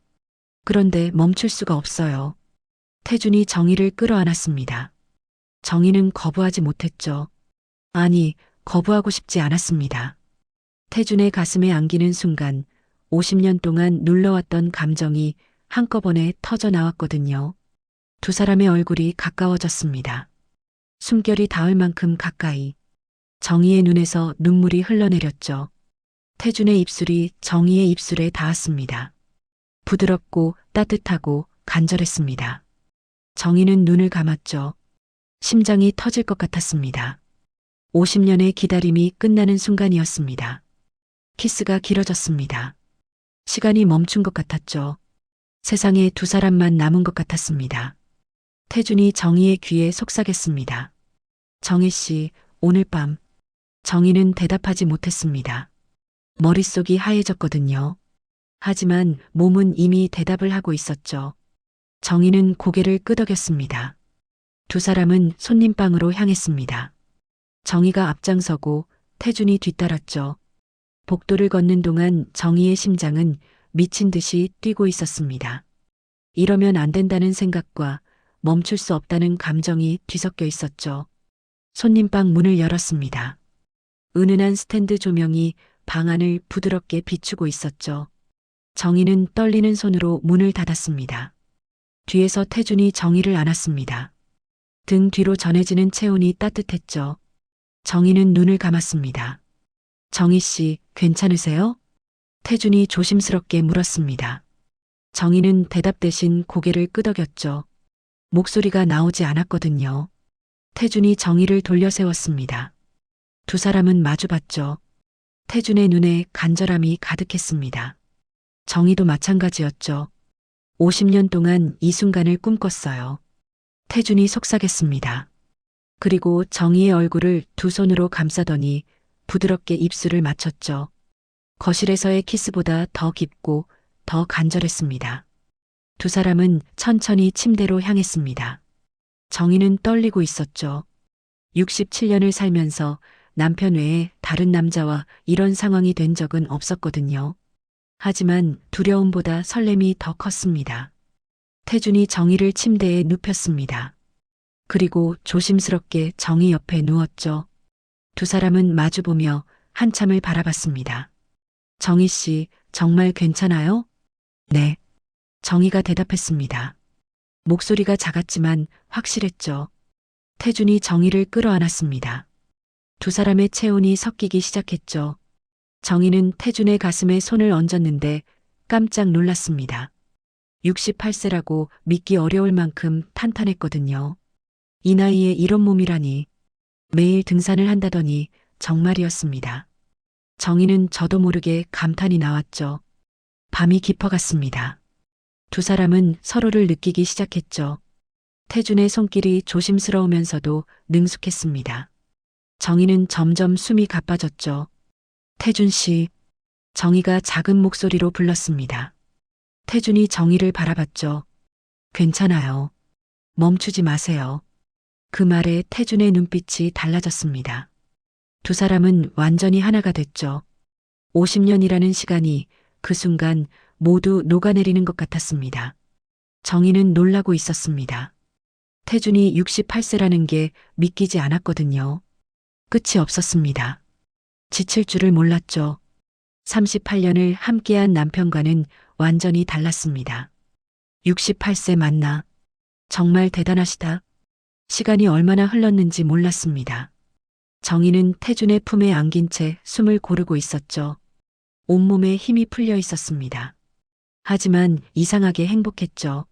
그런데 멈출 수가 없어요. 태준이 정희를 끌어안았습니다. 정희는 거부하지 못했죠. 아니, 거부하고 싶지 않았습니다. 태준의 가슴에 안기는 순간 50년 동안 눌러왔던 감정이 한꺼번에 터져 나왔거든요. 두 사람의 얼굴이 가까워졌습니다. 숨결이 닿을 만큼 가까이. 정희의 눈에서 눈물이 흘러내렸죠. 태준의 입술이 정희의 입술에 닿았습니다. 부드럽고 따뜻하고 간절했습니다. 정희는 눈을 감았죠. 심장이 터질 것 같았습니다. 50년의 기다림이 끝나는 순간이었습니다. 키스가 길어졌습니다. 시간이 멈춘 것 같았죠. 세상에 두 사람만 남은 것 같았습니다. 태준이 정희의 귀에 속삭였습니다. 정희 씨, 오늘 밤. 정희는 대답하지 못했습니다. 머릿속이 하얘졌거든요. 하지만 몸은 이미 대답을 하고 있었죠. 정희는 고개를 끄덕였습니다. 두 사람은 손님방으로 향했습니다. 정희가 앞장서고 태준이 뒤따랐죠. 복도를 걷는 동안 정희의 심장은 미친 듯이 뛰고 있었습니다. 이러면 안 된다는 생각과 멈출 수 없다는 감정이 뒤섞여 있었죠. 손님방 문을 열었습니다. 은은한 스탠드 조명이 방 안을 부드럽게 비추고 있었죠. 정희는 떨리는 손으로 문을 닫았습니다. 뒤에서 태준이 정희를 안았습니다. 등 뒤로 전해지는 체온이 따뜻했죠. 정희는 눈을 감았습니다. 정희 씨, 괜찮으세요? 태준이 조심스럽게 물었습니다. 정희는 대답 대신 고개를 끄덕였죠. 목소리가 나오지 않았거든요. 태준이 정희를 돌려 세웠습니다. 두 사람은 마주봤죠. 태준의 눈에 간절함이 가득했습니다. 정희도 마찬가지였죠. 50년 동안 이 순간을 꿈꿨어요. 태준이 속삭였습니다. 그리고 정희의 얼굴을 두 손으로 감싸더니 부드럽게 입술을 맞췄죠. 거실에서의 키스보다 더 깊고 더 간절했습니다. 두 사람은 천천히 침대로 향했습니다. 정희는 떨리고 있었죠. 67년을 살면서 남편 외에 다른 남자와 이런 상황이 된 적은 없었거든요. 하지만 두려움보다 설렘이 더 컸습니다. 태준이 정희를 침대에 눕혔습니다. 그리고 조심스럽게 정희 옆에 누웠죠. 두 사람은 마주보며 한참을 바라봤습니다. 정희 씨, 정말 괜찮아요? 네. 정희가 대답했습니다. 목소리가 작았지만 확실했죠. 태준이 정희를 끌어안았습니다. 두 사람의 체온이 섞이기 시작했죠. 정희는 태준의 가슴에 손을 얹었는데 깜짝 놀랐습니다. 68세라고 믿기 어려울 만큼 탄탄했거든요. 이 나이에 이런 몸이라니. 매일 등산을 한다더니 정말이었습니다. 정희는 저도 모르게 감탄이 나왔죠. 밤이 깊어갔습니다. 두 사람은 서로를 느끼기 시작했죠. 태준의 손길이 조심스러우면서도 능숙했습니다. 정희는 점점 숨이 가빠졌죠. 태준 씨, 정희가 작은 목소리로 불렀습니다. 태준이 정희를 바라봤죠. 괜찮아요. 멈추지 마세요. 그 말에 태준의 눈빛이 달라졌습니다. 두 사람은 완전히 하나가 됐죠. 50년이라는 시간이 그 순간 모두 녹아내리는 것 같았습니다. 정희는 놀라고 있었습니다. 태준이 68세라는 게 믿기지 않았거든요. 끝이 없었습니다. 지칠 줄을 몰랐죠. 38년을 함께한 남편과는 완전히 달랐습니다. 68세 맞나? 정말 대단하시다. 시간이 얼마나 흘렀는지 몰랐습니다. 정희는 태준의 품에 안긴 채 숨을 고르고 있었죠. 온몸에 힘이 풀려 있었습니다. 하지만 이상하게 행복했죠.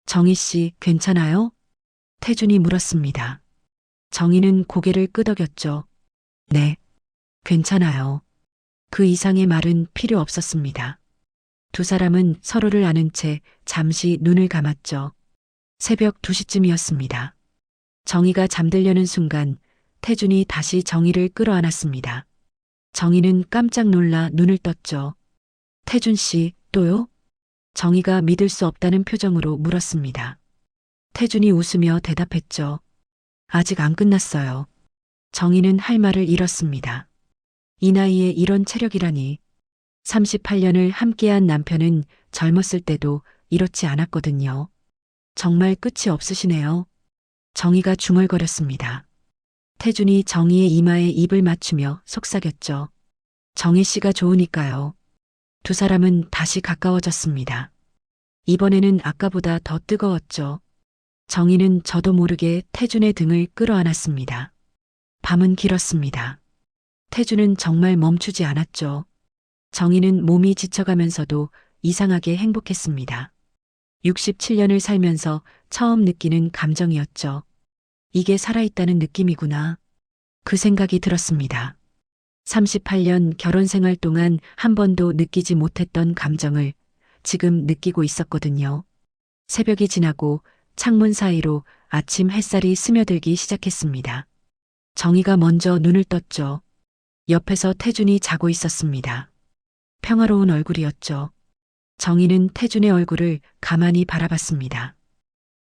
정희 씨, 괜찮아요? 태준이 물었습니다. 정희는 고개를 끄덕였죠. 네, 괜찮아요. 그 이상의 말은 필요 없었습니다. 두 사람은 서로를 아는 채 잠시 눈을 감았죠. 새벽 2시쯤이었습니다. 정희가 잠들려는 순간 태준이 다시 정희를 끌어안았습니다. 정희는 깜짝 놀라 눈을 떴죠. 태준 씨, 또요? 정희가 믿을 수 없다는 표정으로 물었습니다. 태준이 웃으며 대답했죠. 아직 안 끝났어요. 정희는 할 말을 잃었습니다. 이 나이에 이런 체력이라니. 38년을 함께한 남편은 젊었을 때도 이렇지 않았거든요. 정말 끝이 없으시네요. 정희가 중얼거렸습니다. 태준이 정희의 이마에 입을 맞추며 속삭였죠. 정희 씨가 좋으니까요. 두 사람은 다시 가까워졌습니다. 이번에는 아까보다 더 뜨거웠죠. 정희는 저도 모르게 태준의 등을 끌어안았습니다. 밤은 길었습니다. 태준은 정말 멈추지 않았죠. 정희는 몸이 지쳐가면서도 이상하게 행복했습니다. 67년을 살면서 처음 느끼는 감정이었죠. 이게 살아있다는 느낌이구나. 그 생각이 들었습니다. 38년 결혼 생활 동안 한 번도 느끼지 못했던 감정을 지금 느끼고 있었거든요. 새벽이 지나고 창문 사이로 아침 햇살이 스며들기 시작했습니다. 정희가 먼저 눈을 떴죠. 옆에서 태준이 자고 있었습니다. 평화로운 얼굴이었죠. 정희는 태준의 얼굴을 가만히 바라봤습니다.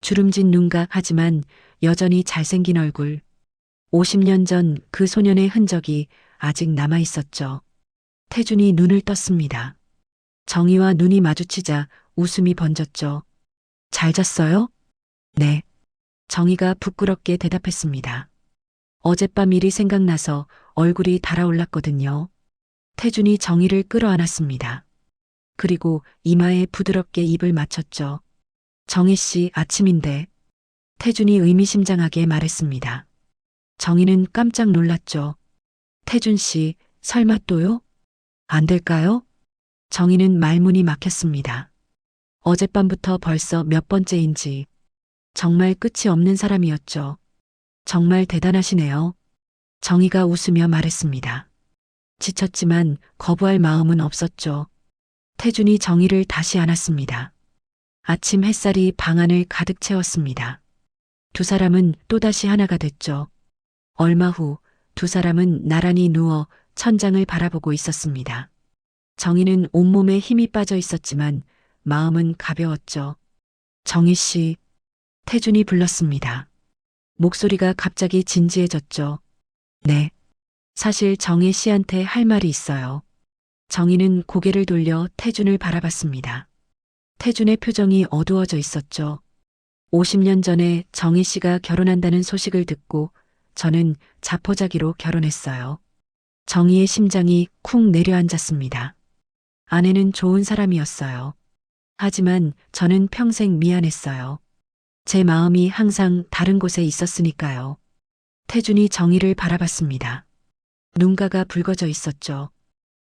주름진 눈가 하지만 여전히 잘생긴 얼굴. 50년 전 그 소년의 흔적이 아직 남아 있었죠. 태준이 눈을 떴습니다. 정희와 눈이 마주치자 웃음이 번졌죠. 잘 잤어요? 네. 정희가 부끄럽게 대답했습니다. 어젯밤 일이 생각나서 얼굴이 달아올랐거든요. 태준이 정희를 끌어안았습니다. 그리고 이마에 부드럽게 입을 맞췄죠. 정희 씨, 아침인데. 태준이 의미심장하게 말했습니다. 정희는 깜짝 놀랐죠. 태준 씨, 설마 또요? 안 될까요? 정희는 말문이 막혔습니다. 어젯밤부터 벌써 몇 번째인지. 정말 끝이 없는 사람이었죠. 정말 대단하시네요. 정희가 웃으며 말했습니다. 지쳤지만 거부할 마음은 없었죠. 태준이 정희를 다시 안았습니다. 아침 햇살이 방 안을 가득 채웠습니다. 두 사람은 또다시 하나가 됐죠. 얼마 후 두 사람은 나란히 누워 천장을 바라보고 있었습니다. 정희는 온몸에 힘이 빠져 있었지만 마음은 가벼웠죠. 정희 씨, 태준이 불렀습니다. 목소리가 갑자기 진지해졌죠. 네. 사실 정희 씨한테 할 말이 있어요. 정희는 고개를 돌려 태준을 바라봤습니다. 태준의 표정이 어두워져 있었죠. 50년 전에 정희 씨가 결혼한다는 소식을 듣고 저는 자포자기로 결혼했어요. 정희의 심장이 쿵 내려앉았습니다. 아내는 좋은 사람이었어요. 하지만 저는 평생 미안했어요. 제 마음이 항상 다른 곳에 있었으니까요. 태준이 정희를 바라봤습니다. 눈가가 붉어져 있었죠.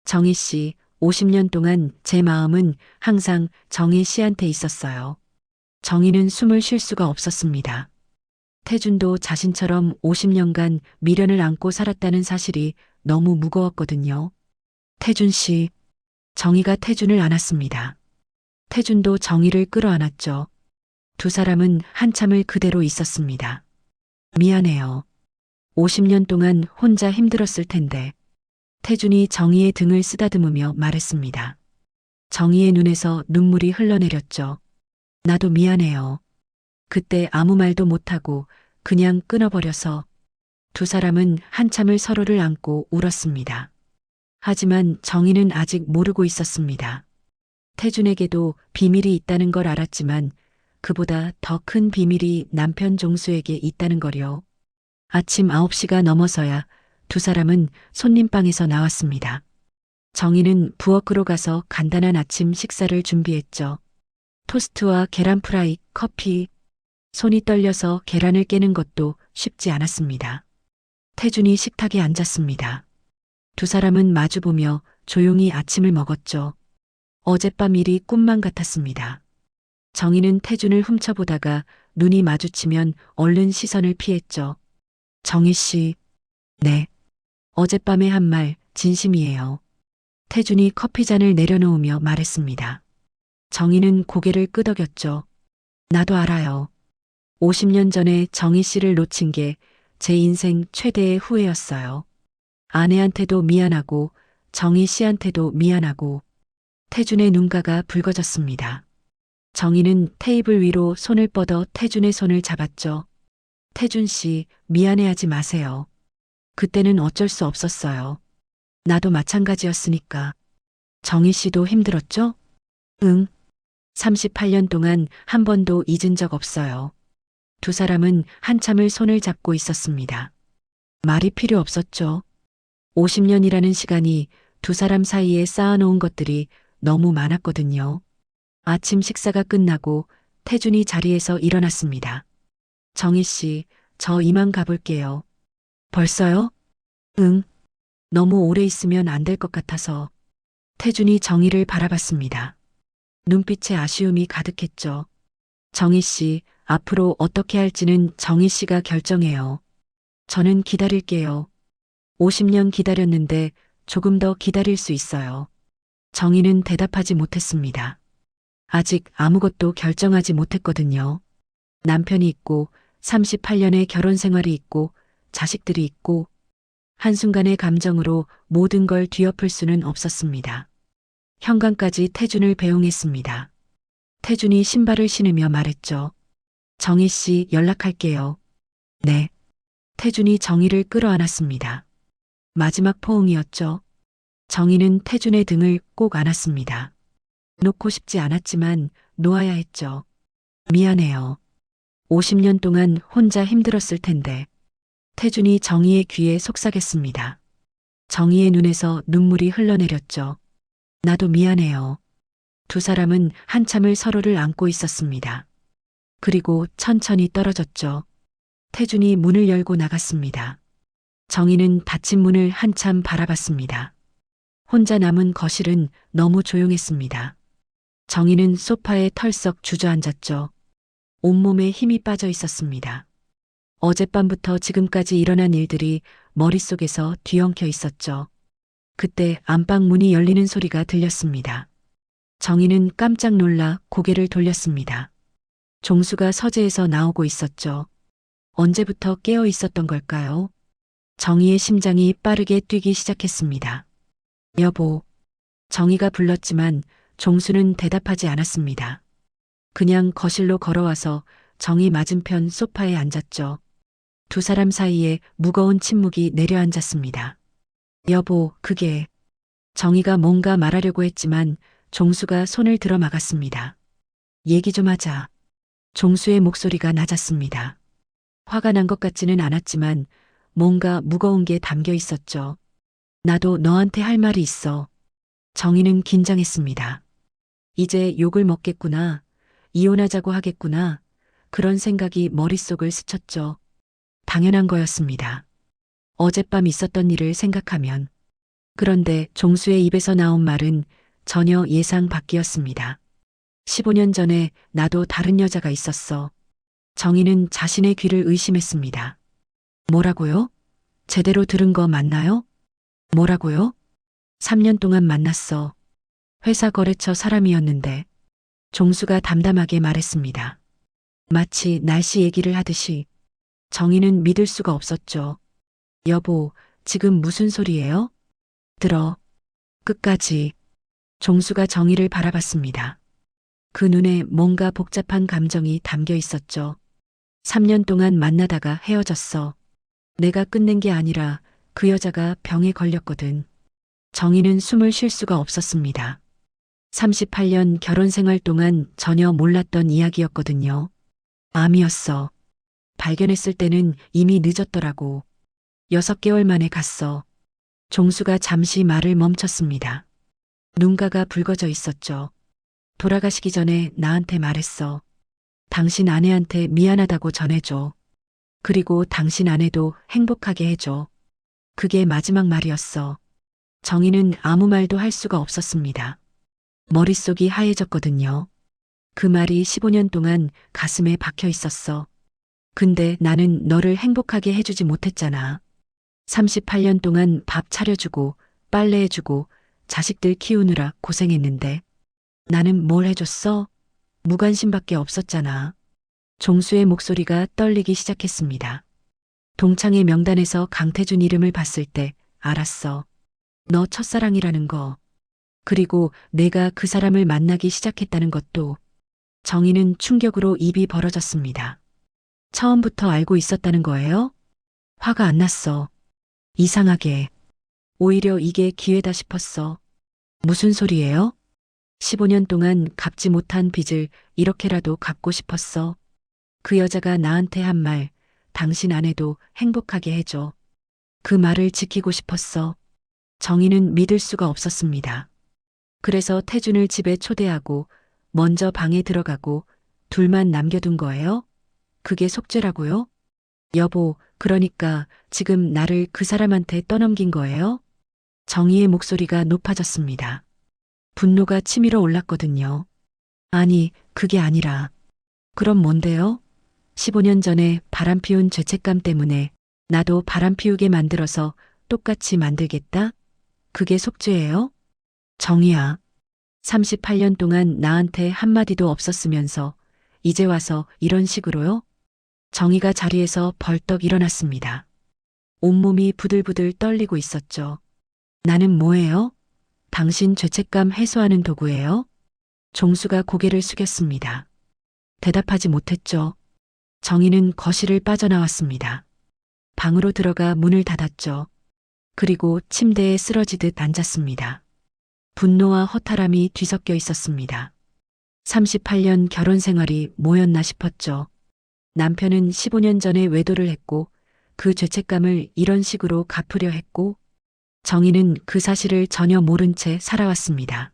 정희 씨, 50년 동안 제 마음은 항상 정희 씨한테 있었어요. 정희는 숨을 쉴 수가 없었습니다. 태준도 자신처럼 50년간 미련을 안고 살았다는 사실이 너무 무거웠거든요. 태준 씨, 정희가 태준을 안았습니다. 태준도 정희를 끌어안았죠. 두 사람은 한참을 그대로 있었습니다. 미안해요. 50년 동안 혼자 힘들었을 텐데. 태준이 정희의 등을 쓰다듬으며 말했습니다. 정희의 눈에서 눈물이 흘러내렸죠. 나도 미안해요. 그때 아무 말도 못하고 그냥 끊어버려서. 두 사람은 한참을 서로를 안고 울었습니다. 하지만 정희는 아직 모르고 있었습니다. 태준에게도 비밀이 있다는 걸 알았지만 그보다 더 큰 비밀이 남편 종수에게 있다는 거요. 아침 9시가 넘어서야 두 사람은 손님방에서 나왔습니다. 정희는 부엌으로 가서 간단한 아침 식사를 준비했죠. 토스트와 계란 프라이, 커피. 손이 떨려서 계란을 깨는 것도 쉽지 않았습니다. 태준이 식탁에 앉았습니다. 두 사람은 마주보며 조용히 아침을 먹었죠. 어젯밤 일이 꿈만 같았습니다. 정희는 태준을 훔쳐보다가 눈이 마주치면 얼른 시선을 피했죠. 정희 씨, 네. 어젯밤에 한 말 진심이에요. 태준이 커피잔을 내려놓으며 말했습니다. 정희는 고개를 끄덕였죠. 나도 알아요. 50년 전에 정희 씨를 놓친 게 제 인생 최대의 후회였어요. 아내한테도 미안하고 정희 씨한테도 미안하고. 태준의 눈가가 붉어졌습니다. 정희는 테이블 위로 손을 뻗어 태준의 손을 잡았죠. 태준 씨, 미안해하지 마세요. 그때는 어쩔 수 없었어요. 나도 마찬가지였으니까. 정희 씨도 힘들었죠? 응. 38년 동안 한 번도 잊은 적 없어요. 두 사람은 한참을 손을 잡고 있었습니다. 말이 필요 없었죠. 50년이라는 시간이 두 사람 사이에 쌓아놓은 것들이 너무 많았거든요. 아침 식사가 끝나고 태준이 자리에서 일어났습니다. 정희 씨, 저 이만 가볼게요. 벌써요? 응. 너무 오래 있으면 안 될 것 같아서. 태준이 정희를 바라봤습니다. 눈빛에 아쉬움이 가득했죠. 정희 씨, 앞으로 어떻게 할지는 정희 씨가 결정해요. 저는 기다릴게요. 50년 기다렸는데 조금 더 기다릴 수 있어요. 정희는 대답하지 못했습니다. 아직 아무것도 결정하지 못했거든요. 남편이 있고 38년의 결혼 생활이 있고 자식들이 있고 한순간의 감정으로 모든 걸 뒤엎을 수는 없었습니다. 현관까지 태준을 배웅했습니다. 태준이 신발을 신으며 말했죠. 정희 씨 연락할게요. 네. 태준이 정희를 끌어안았습니다. 마지막 포옹이었죠. 정희는 태준의 등을 꼭 안았습니다. 놓고 싶지 않았지만 놓아야 했죠. 미안해요. 50년 동안 혼자 힘들었을 텐데. 태준이 정희의 귀에 속삭였습니다. 정희의 눈에서 눈물이 흘러내렸죠. 나도 미안해요. 두 사람은 한참을 서로를 안고 있었습니다. 그리고 천천히 떨어졌죠. 태준이 문을 열고 나갔습니다. 정희는 닫힌 문을 한참 바라봤습니다. 혼자 남은 거실은 너무 조용했습니다. 정희는 소파에 털썩 주저앉았죠. 온몸에 힘이 빠져 있었습니다. 어젯밤부터 지금까지 일어난 일들이 머릿속에서 뒤엉켜 있었죠. 그때 안방 문이 열리는 소리가 들렸습니다. 정희는 깜짝 놀라 고개를 돌렸습니다. 종수가 서재에서 나오고 있었죠. 언제부터 깨어 있었던 걸까요? 정희의 심장이 빠르게 뛰기 시작했습니다. 여보. 정희가 불렀지만 종수는 대답하지 않았습니다. 그냥 거실로 걸어와서 정희 맞은편 소파에 앉았죠. 두 사람 사이에 무거운 침묵이 내려앉았습니다. 여보, 그게. 정희가 뭔가 말하려고 했지만 종수가 손을 들어 막았습니다. 얘기 좀 하자. 종수의 목소리가 낮았습니다. 화가 난 것 같지는 않았지만 뭔가 무거운 게 담겨 있었죠. 나도 너한테 할 말이 있어. 정희는 긴장했습니다. 이제 욕을 먹겠구나. 이혼하자고 하겠구나. 그런 생각이 머릿속을 스쳤죠. 당연한 거였습니다. 어젯밤 있었던 일을 생각하면. 그런데 종수의 입에서 나온 말은 전혀 예상 밖이었습니다. 15년 전에 나도 다른 여자가 있었어. 정희는 자신의 귀를 의심했습니다. 뭐라고요? 제대로 들은 거 맞나요? 뭐라고요? 3년 동안 만났어. 회사 거래처 사람이었는데. 종수가 담담하게 말했습니다. 마치 날씨 얘기를 하듯이. 정희는 믿을 수가 없었죠. 여보, 지금 무슨 소리예요? 들어. 끝까지. 종수가 정희를 바라봤습니다. 그 눈에 뭔가 복잡한 감정이 담겨 있었죠. 3년 동안 만나다가 헤어졌어. 내가 끝낸 게 아니라 그 여자가 병에 걸렸거든. 정희는 숨을 쉴 수가 없었습니다. 38년 결혼 생활 동안 전혀 몰랐던 이야기였거든요. 암이었어. 발견했을 때는 이미 늦었더라고. 6개월 만에 갔어. 종수가 잠시 말을 멈췄습니다. 눈가가 붉어져 있었죠. 돌아가시기 전에 나한테 말했어. 당신 아내한테 미안하다고 전해줘. 그리고 당신 아내도 행복하게 해줘. 그게 마지막 말이었어. 정희는 아무 말도 할 수가 없었습니다. 머릿속이 하얘졌거든요. 그 말이 15년 동안 가슴에 박혀 있었어. 근데 나는 너를 행복하게 해주지 못했잖아. 38년 동안 밥 차려주고 빨래해주고 자식들 키우느라 고생했는데 나는 뭘 해줬어? 무관심밖에 없었잖아. 종수의 목소리가 떨리기 시작했습니다. 동창의 명단에서 강태준 이름을 봤을 때 알았어. 너 첫사랑이라는 거. 그리고 내가 그 사람을 만나기 시작했다는 것도. 정희는 충격으로 입이 벌어졌습니다. 처음부터 알고 있었다는 거예요? 화가 안 났어. 이상하게. 오히려 이게 기회다 싶었어. 무슨 소리예요? 15년 동안 갚지 못한 빚을 이렇게라도 갚고 싶었어. 그 여자가 나한테 한 말, 당신 아내도 행복하게 해줘. 그 말을 지키고 싶었어. 정희는 믿을 수가 없었습니다. 그래서 태준을 집에 초대하고 먼저 방에 들어가고 둘만 남겨둔 거예요? 그게 속죄라고요? 여보, 그러니까 지금 나를 그 사람한테 떠넘긴 거예요? 정희의 목소리가 높아졌습니다. 분노가 치밀어 올랐거든요. 아니, 그게 아니라. 그럼 뭔데요? 15년 전에 바람 피운 죄책감 때문에 나도 바람 피우게 만들어서 똑같이 만들겠다? 그게 속죄예요? 정희야. 38년 동안 나한테 한마디도 없었으면서 이제 와서 이런 식으로요? 정희가 자리에서 벌떡 일어났습니다. 온몸이 부들부들 떨리고 있었죠. 나는 뭐예요? 당신 죄책감 해소하는 도구예요? 종수가 고개를 숙였습니다. 대답하지 못했죠. 정희는 거실을 빠져나왔습니다. 방으로 들어가 문을 닫았죠. 그리고 침대에 쓰러지듯 앉았습니다. 분노와 허탈함이 뒤섞여 있었습니다. 38년 결혼 생활이 뭐였나 싶었죠. 남편은 15년 전에 외도를 했고 그 죄책감을 이런 식으로 갚으려 했고 정희는 그 사실을 전혀 모른 채 살아왔습니다.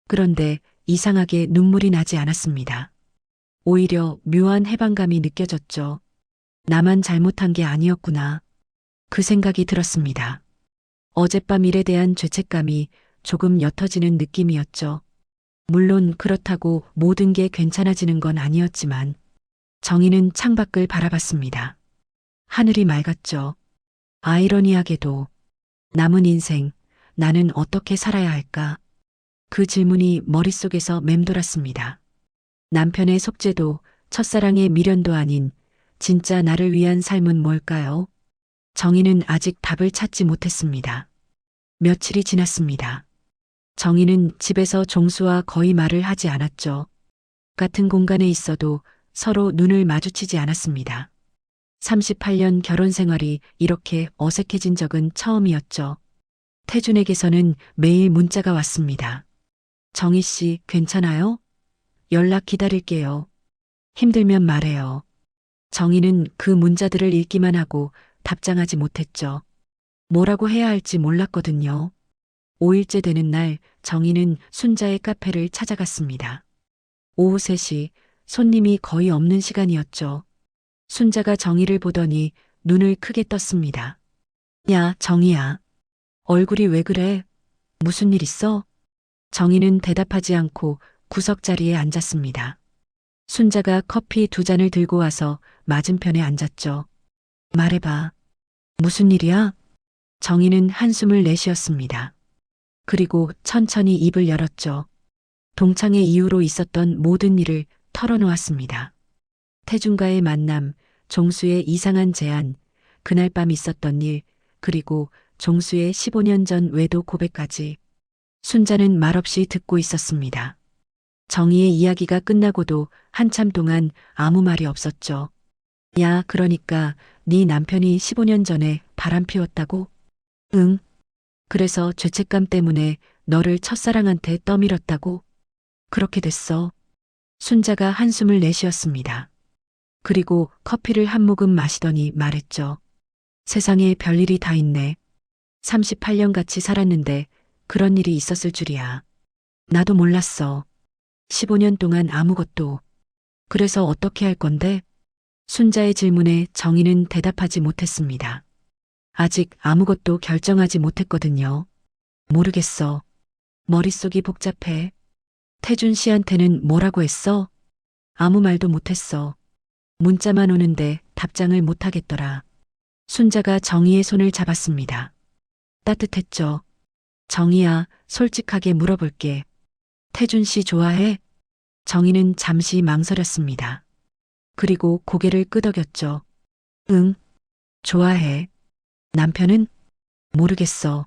그런데 이상하게 눈물이 나지 않았습니다. 오히려 묘한 해방감이 느껴졌죠. 나만 잘못한 게 아니었구나. 그 생각이 들었습니다. 어젯밤 일에 대한 죄책감이 조금 옅어지는 느낌이었죠. 물론 그렇다고 모든 게 괜찮아지는 건 아니었지만 정희는 창밖을 바라봤습니다. 하늘이 맑았죠. 아이러니하게도 남은 인생, 나는 어떻게 살아야 할까? 그 질문이 머릿속에서 맴돌았습니다. 남편의 속죄도 첫사랑의 미련도 아닌 진짜 나를 위한 삶은 뭘까요? 정희는 아직 답을 찾지 못했습니다. 며칠이 지났습니다. 정희는 집에서 종수와 거의 말을 하지 않았죠. 같은 공간에 있어도 서로 눈을 마주치지 않았습니다. 38년 결혼 생활이 이렇게 어색해진 적은 처음이었죠. 태준에게서는 매일 문자가 왔습니다. 정희 씨, 괜찮아요? 연락 기다릴게요. 힘들면 말해요. 정희는 그 문자들을 읽기만 하고 답장하지 못했죠. 뭐라고 해야 할지 몰랐거든요. 5일째 되는 날 정희는 순자의 카페를 찾아갔습니다. 오후 3시 손님이 거의 없는 시간이었죠. 순자가 정희를 보더니 눈을 크게 떴습니다. 야, 정희야. 얼굴이 왜 그래? 무슨 일 있어? 정희는 대답하지 않고 구석 자리에 앉았습니다. 순자가 커피 2잔을 들고 와서 맞은편에 앉았죠. 말해봐. 무슨 일이야? 정희는 한숨을 내쉬었습니다. 그리고 천천히 입을 열었죠. 동창회 이후로 있었던 모든 일을 털어놓았습니다. 태준과의 만남, 종수의 이상한 제안, 그날 밤 있었던 일, 그리고 종수의 15년 전 외도 고백까지. 순자는 말없이 듣고 있었습니다. 정희의 이야기가 끝나고도 한참 동안 아무 말이 없었죠. 야, 그러니까 네 남편이 15년 전에 바람 피웠다고? 응. 그래서 죄책감 때문에 너를 첫사랑한테 떠밀었다고? 그렇게 됐어. 순자가 한숨을 내쉬었습니다. 그리고 커피를 한 모금 마시더니 말했죠. 세상에 별일이 다 있네. 38년 같이 살았는데 그런 일이 있었을 줄이야. 나도 몰랐어. 15년 동안 아무것도. 그래서 어떻게 할 건데? 순자의 질문에 정희는 대답하지 못했습니다. 아직 아무것도 결정하지 못했거든요. 모르겠어. 머릿속이 복잡해. 태준 씨한테는 뭐라고 했어? 아무 말도 못했어. 문자만 오는데 답장을 못하겠더라. 순자가 정희의 손을 잡았습니다. 따뜻했죠. 정희야, 솔직하게 물어볼게. 태준 씨 좋아해? 정희는 잠시 망설였습니다. 그리고 고개를 끄덕였죠. 응, 좋아해. 남편은? 모르겠어.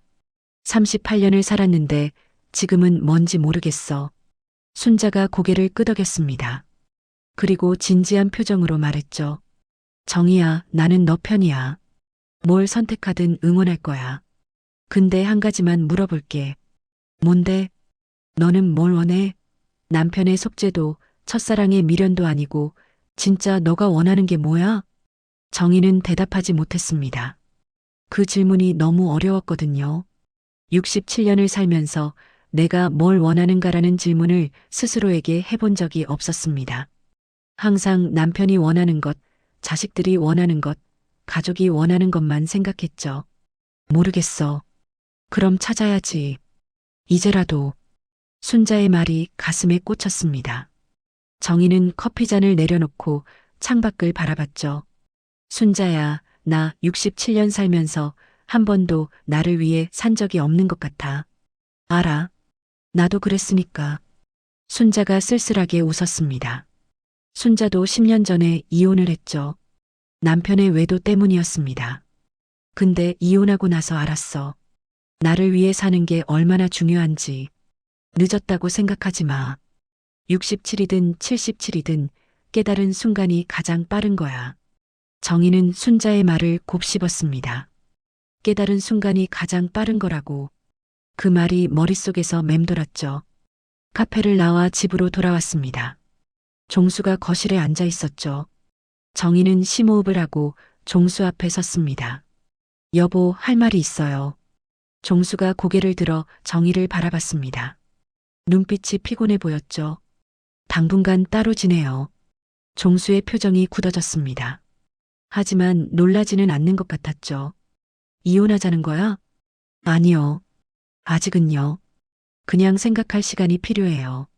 38년을 살았는데 지금은 뭔지 모르겠어. 순자가 고개를 끄덕였습니다. 그리고 진지한 표정으로 말했죠. 정희야, 나는 너 편이야. 뭘 선택하든 응원할 거야. 근데 한 가지만 물어볼게. 뭔데? 너는 뭘 원해? 남편의 속죄도 첫사랑의 미련도 아니고 진짜 너가 원하는 게 뭐야? 정희는 대답하지 못했습니다. 그 질문이 너무 어려웠거든요. 67년을 살면서 내가 뭘 원하는가라는 질문을 스스로에게 해본 적이 없었습니다. 항상 남편이 원하는 것, 자식들이 원하는 것, 가족이 원하는 것만 생각했죠. 모르겠어. 그럼 찾아야지. 이제라도. 순자의 말이 가슴에 꽂혔습니다. 정희는 커피잔을 내려놓고 창밖을 바라봤죠. 순자야, 나 67년 살면서 한 번도 나를 위해 산 적이 없는 것 같아. 알아. 나도 그랬으니까. 순자가 쓸쓸하게 웃었습니다. 순자도 10년 전에 이혼을 했죠. 남편의 외도 때문이었습니다. 근데 이혼하고 나서 알았어. 나를 위해 사는 게 얼마나 중요한지. 늦었다고 생각하지 마. 67이든 77이든 깨달은 순간이 가장 빠른 거야. 정희는 순자의 말을 곱씹었습니다. 깨달은 순간이 가장 빠른 거라고. 그 말이 머릿속에서 맴돌았죠. 카페를 나와 집으로 돌아왔습니다. 종수가 거실에 앉아 있었죠. 정희는 심호흡을 하고 종수 앞에 섰습니다. 여보, 할 말이 있어요. 종수가 고개를 들어 정희를 바라봤습니다. 눈빛이 피곤해 보였죠. 당분간 따로 지내요. 종수의 표정이 굳어졌습니다. 하지만 놀라지는 않는 것 같았죠. 이혼하자는 거야? 아니요. 아직은요. 그냥 생각할 시간이 필요해요.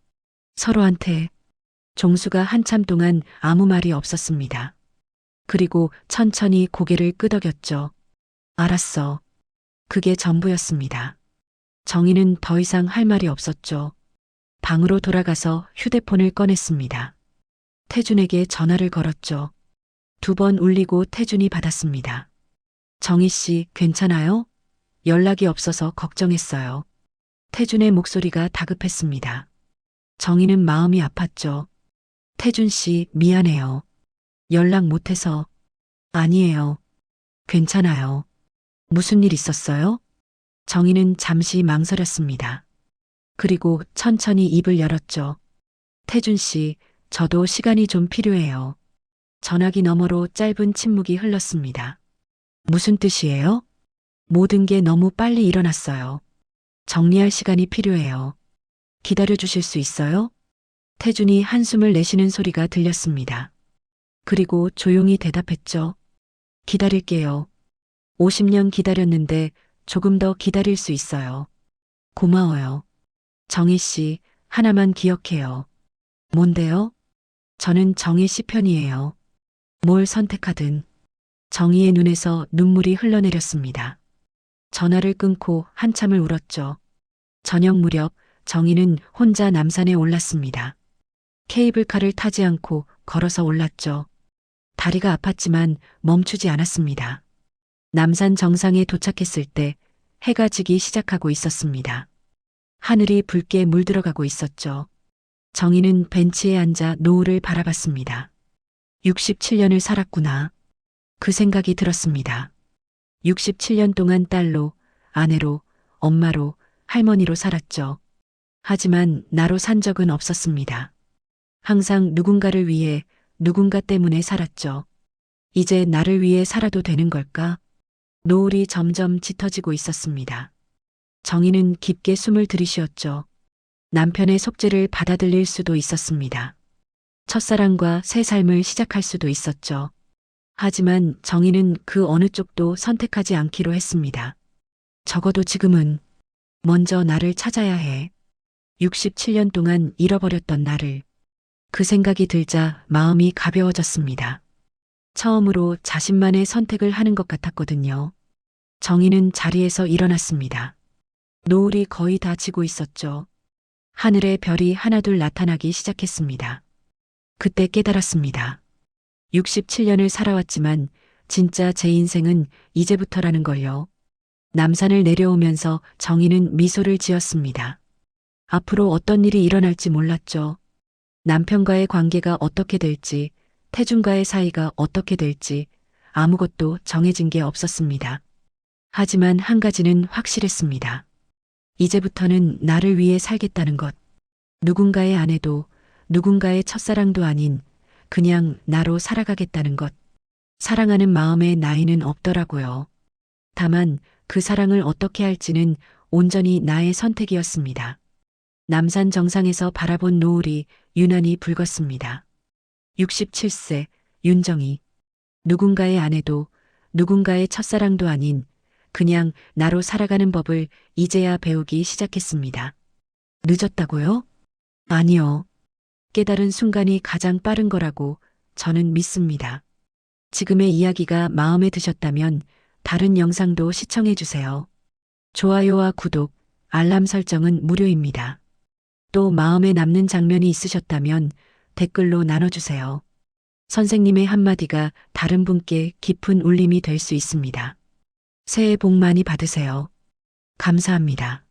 서로한테. 종수가 한참 동안 아무 말이 없었습니다. 그리고 천천히 고개를 끄덕였죠. 알았어. 그게 전부였습니다. 정희는 더 이상 할 말이 없었죠. 방으로 돌아가서 휴대폰을 꺼냈습니다. 태준에게 전화를 걸었죠. 2번 울리고 태준이 받았습니다. 정희 씨, 괜찮아요? 연락이 없어서 걱정했어요. 태준의 목소리가 다급했습니다. 정희는 마음이 아팠죠. 태준 씨, 미안해요. 연락 못해서. 아니에요. 괜찮아요. 무슨 일 있었어요? 정희는 잠시 망설였습니다. 그리고 천천히 입을 열었죠. 태준 씨, 저도 시간이 좀 필요해요. 전화기 너머로 짧은 침묵이 흘렀습니다. 무슨 뜻이에요? 모든 게 너무 빨리 일어났어요. 정리할 시간이 필요해요. 기다려 주실 수 있어요? 태준이 한숨을 내쉬는 소리가 들렸습니다. 그리고 조용히 대답했죠. 기다릴게요. 50년 기다렸는데 조금 더 기다릴 수 있어요. 고마워요. 정희 씨, 하나만 기억해요. 뭔데요? 저는 정희 씨 편이에요. 뭘 선택하든. 정희의 눈에서 눈물이 흘러내렸습니다. 전화를 끊고 한참을 울었죠. 저녁 무렵 정희는 혼자 남산에 올랐습니다. 케이블카를 타지 않고 걸어서 올랐죠. 다리가 아팠지만 멈추지 않았습니다. 남산 정상에 도착했을 때 해가 지기 시작하고 있었습니다. 하늘이 붉게 물들어가고 있었죠. 정희는 벤치에 앉아 노을을 바라봤습니다. 67년을 살았구나. 그 생각이 들었습니다. 67년 동안 딸로, 아내로, 엄마로, 할머니로 살았죠. 하지만 나로 산 적은 없었습니다. 항상 누군가를 위해, 누군가 때문에 살았죠. 이제 나를 위해 살아도 되는 걸까? 노을이 점점 짙어지고 있었습니다. 정희는 깊게 숨을 들이쉬었죠. 남편의 속죄를 받아들일 수도 있었습니다. 첫사랑과 새 삶을 시작할 수도 있었죠. 하지만 정희는 그 어느 쪽도 선택하지 않기로 했습니다. 적어도 지금은 먼저 나를 찾아야 해. 67년 동안 잃어버렸던 나를. 그 생각이 들자 마음이 가벼워졌습니다. 처음으로 자신만의 선택을 하는 것 같았거든요. 정희는 자리에서 일어났습니다. 노을이 거의 다 지고 있었죠. 하늘에 별이 하나둘 나타나기 시작했습니다. 그때 깨달았습니다. 67년을 살아왔지만 진짜 제 인생은 이제부터라는 걸요. 남산을 내려오면서 정희는 미소를 지었습니다. 앞으로 어떤 일이 일어날지 몰랐죠. 남편과의 관계가 어떻게 될지, 태준과의 사이가 어떻게 될지 아무것도 정해진 게 없었습니다. 하지만 한 가지는 확실했습니다. 이제부터는 나를 위해 살겠다는 것. 누군가의 아내도 누군가의 첫사랑도 아닌 그냥 나로 살아가겠다는 것. 사랑하는 마음에 나이는 없더라고요. 다만 그 사랑을 어떻게 할지는 온전히 나의 선택이었습니다. 남산 정상에서 바라본 노을이 유난히 붉었습니다. 67세 윤정희. 누군가의 아내도 누군가의 첫사랑도 아닌 그냥 나로 살아가는 법을 이제야 배우기 시작했습니다. 늦었다고요? 아니요. 깨달은 순간이 가장 빠른 거라고 저는 믿습니다. 지금의 이야기가 마음에 드셨다면 다른 영상도 시청해 주세요. 좋아요와 구독, 알람 설정은 무료입니다. 또 마음에 남는 장면이 있으셨다면 댓글로 나눠주세요. 선생님의 한마디가 다른 분께 깊은 울림이 될 수 있습니다. 새해 복 많이 받으세요. 감사합니다.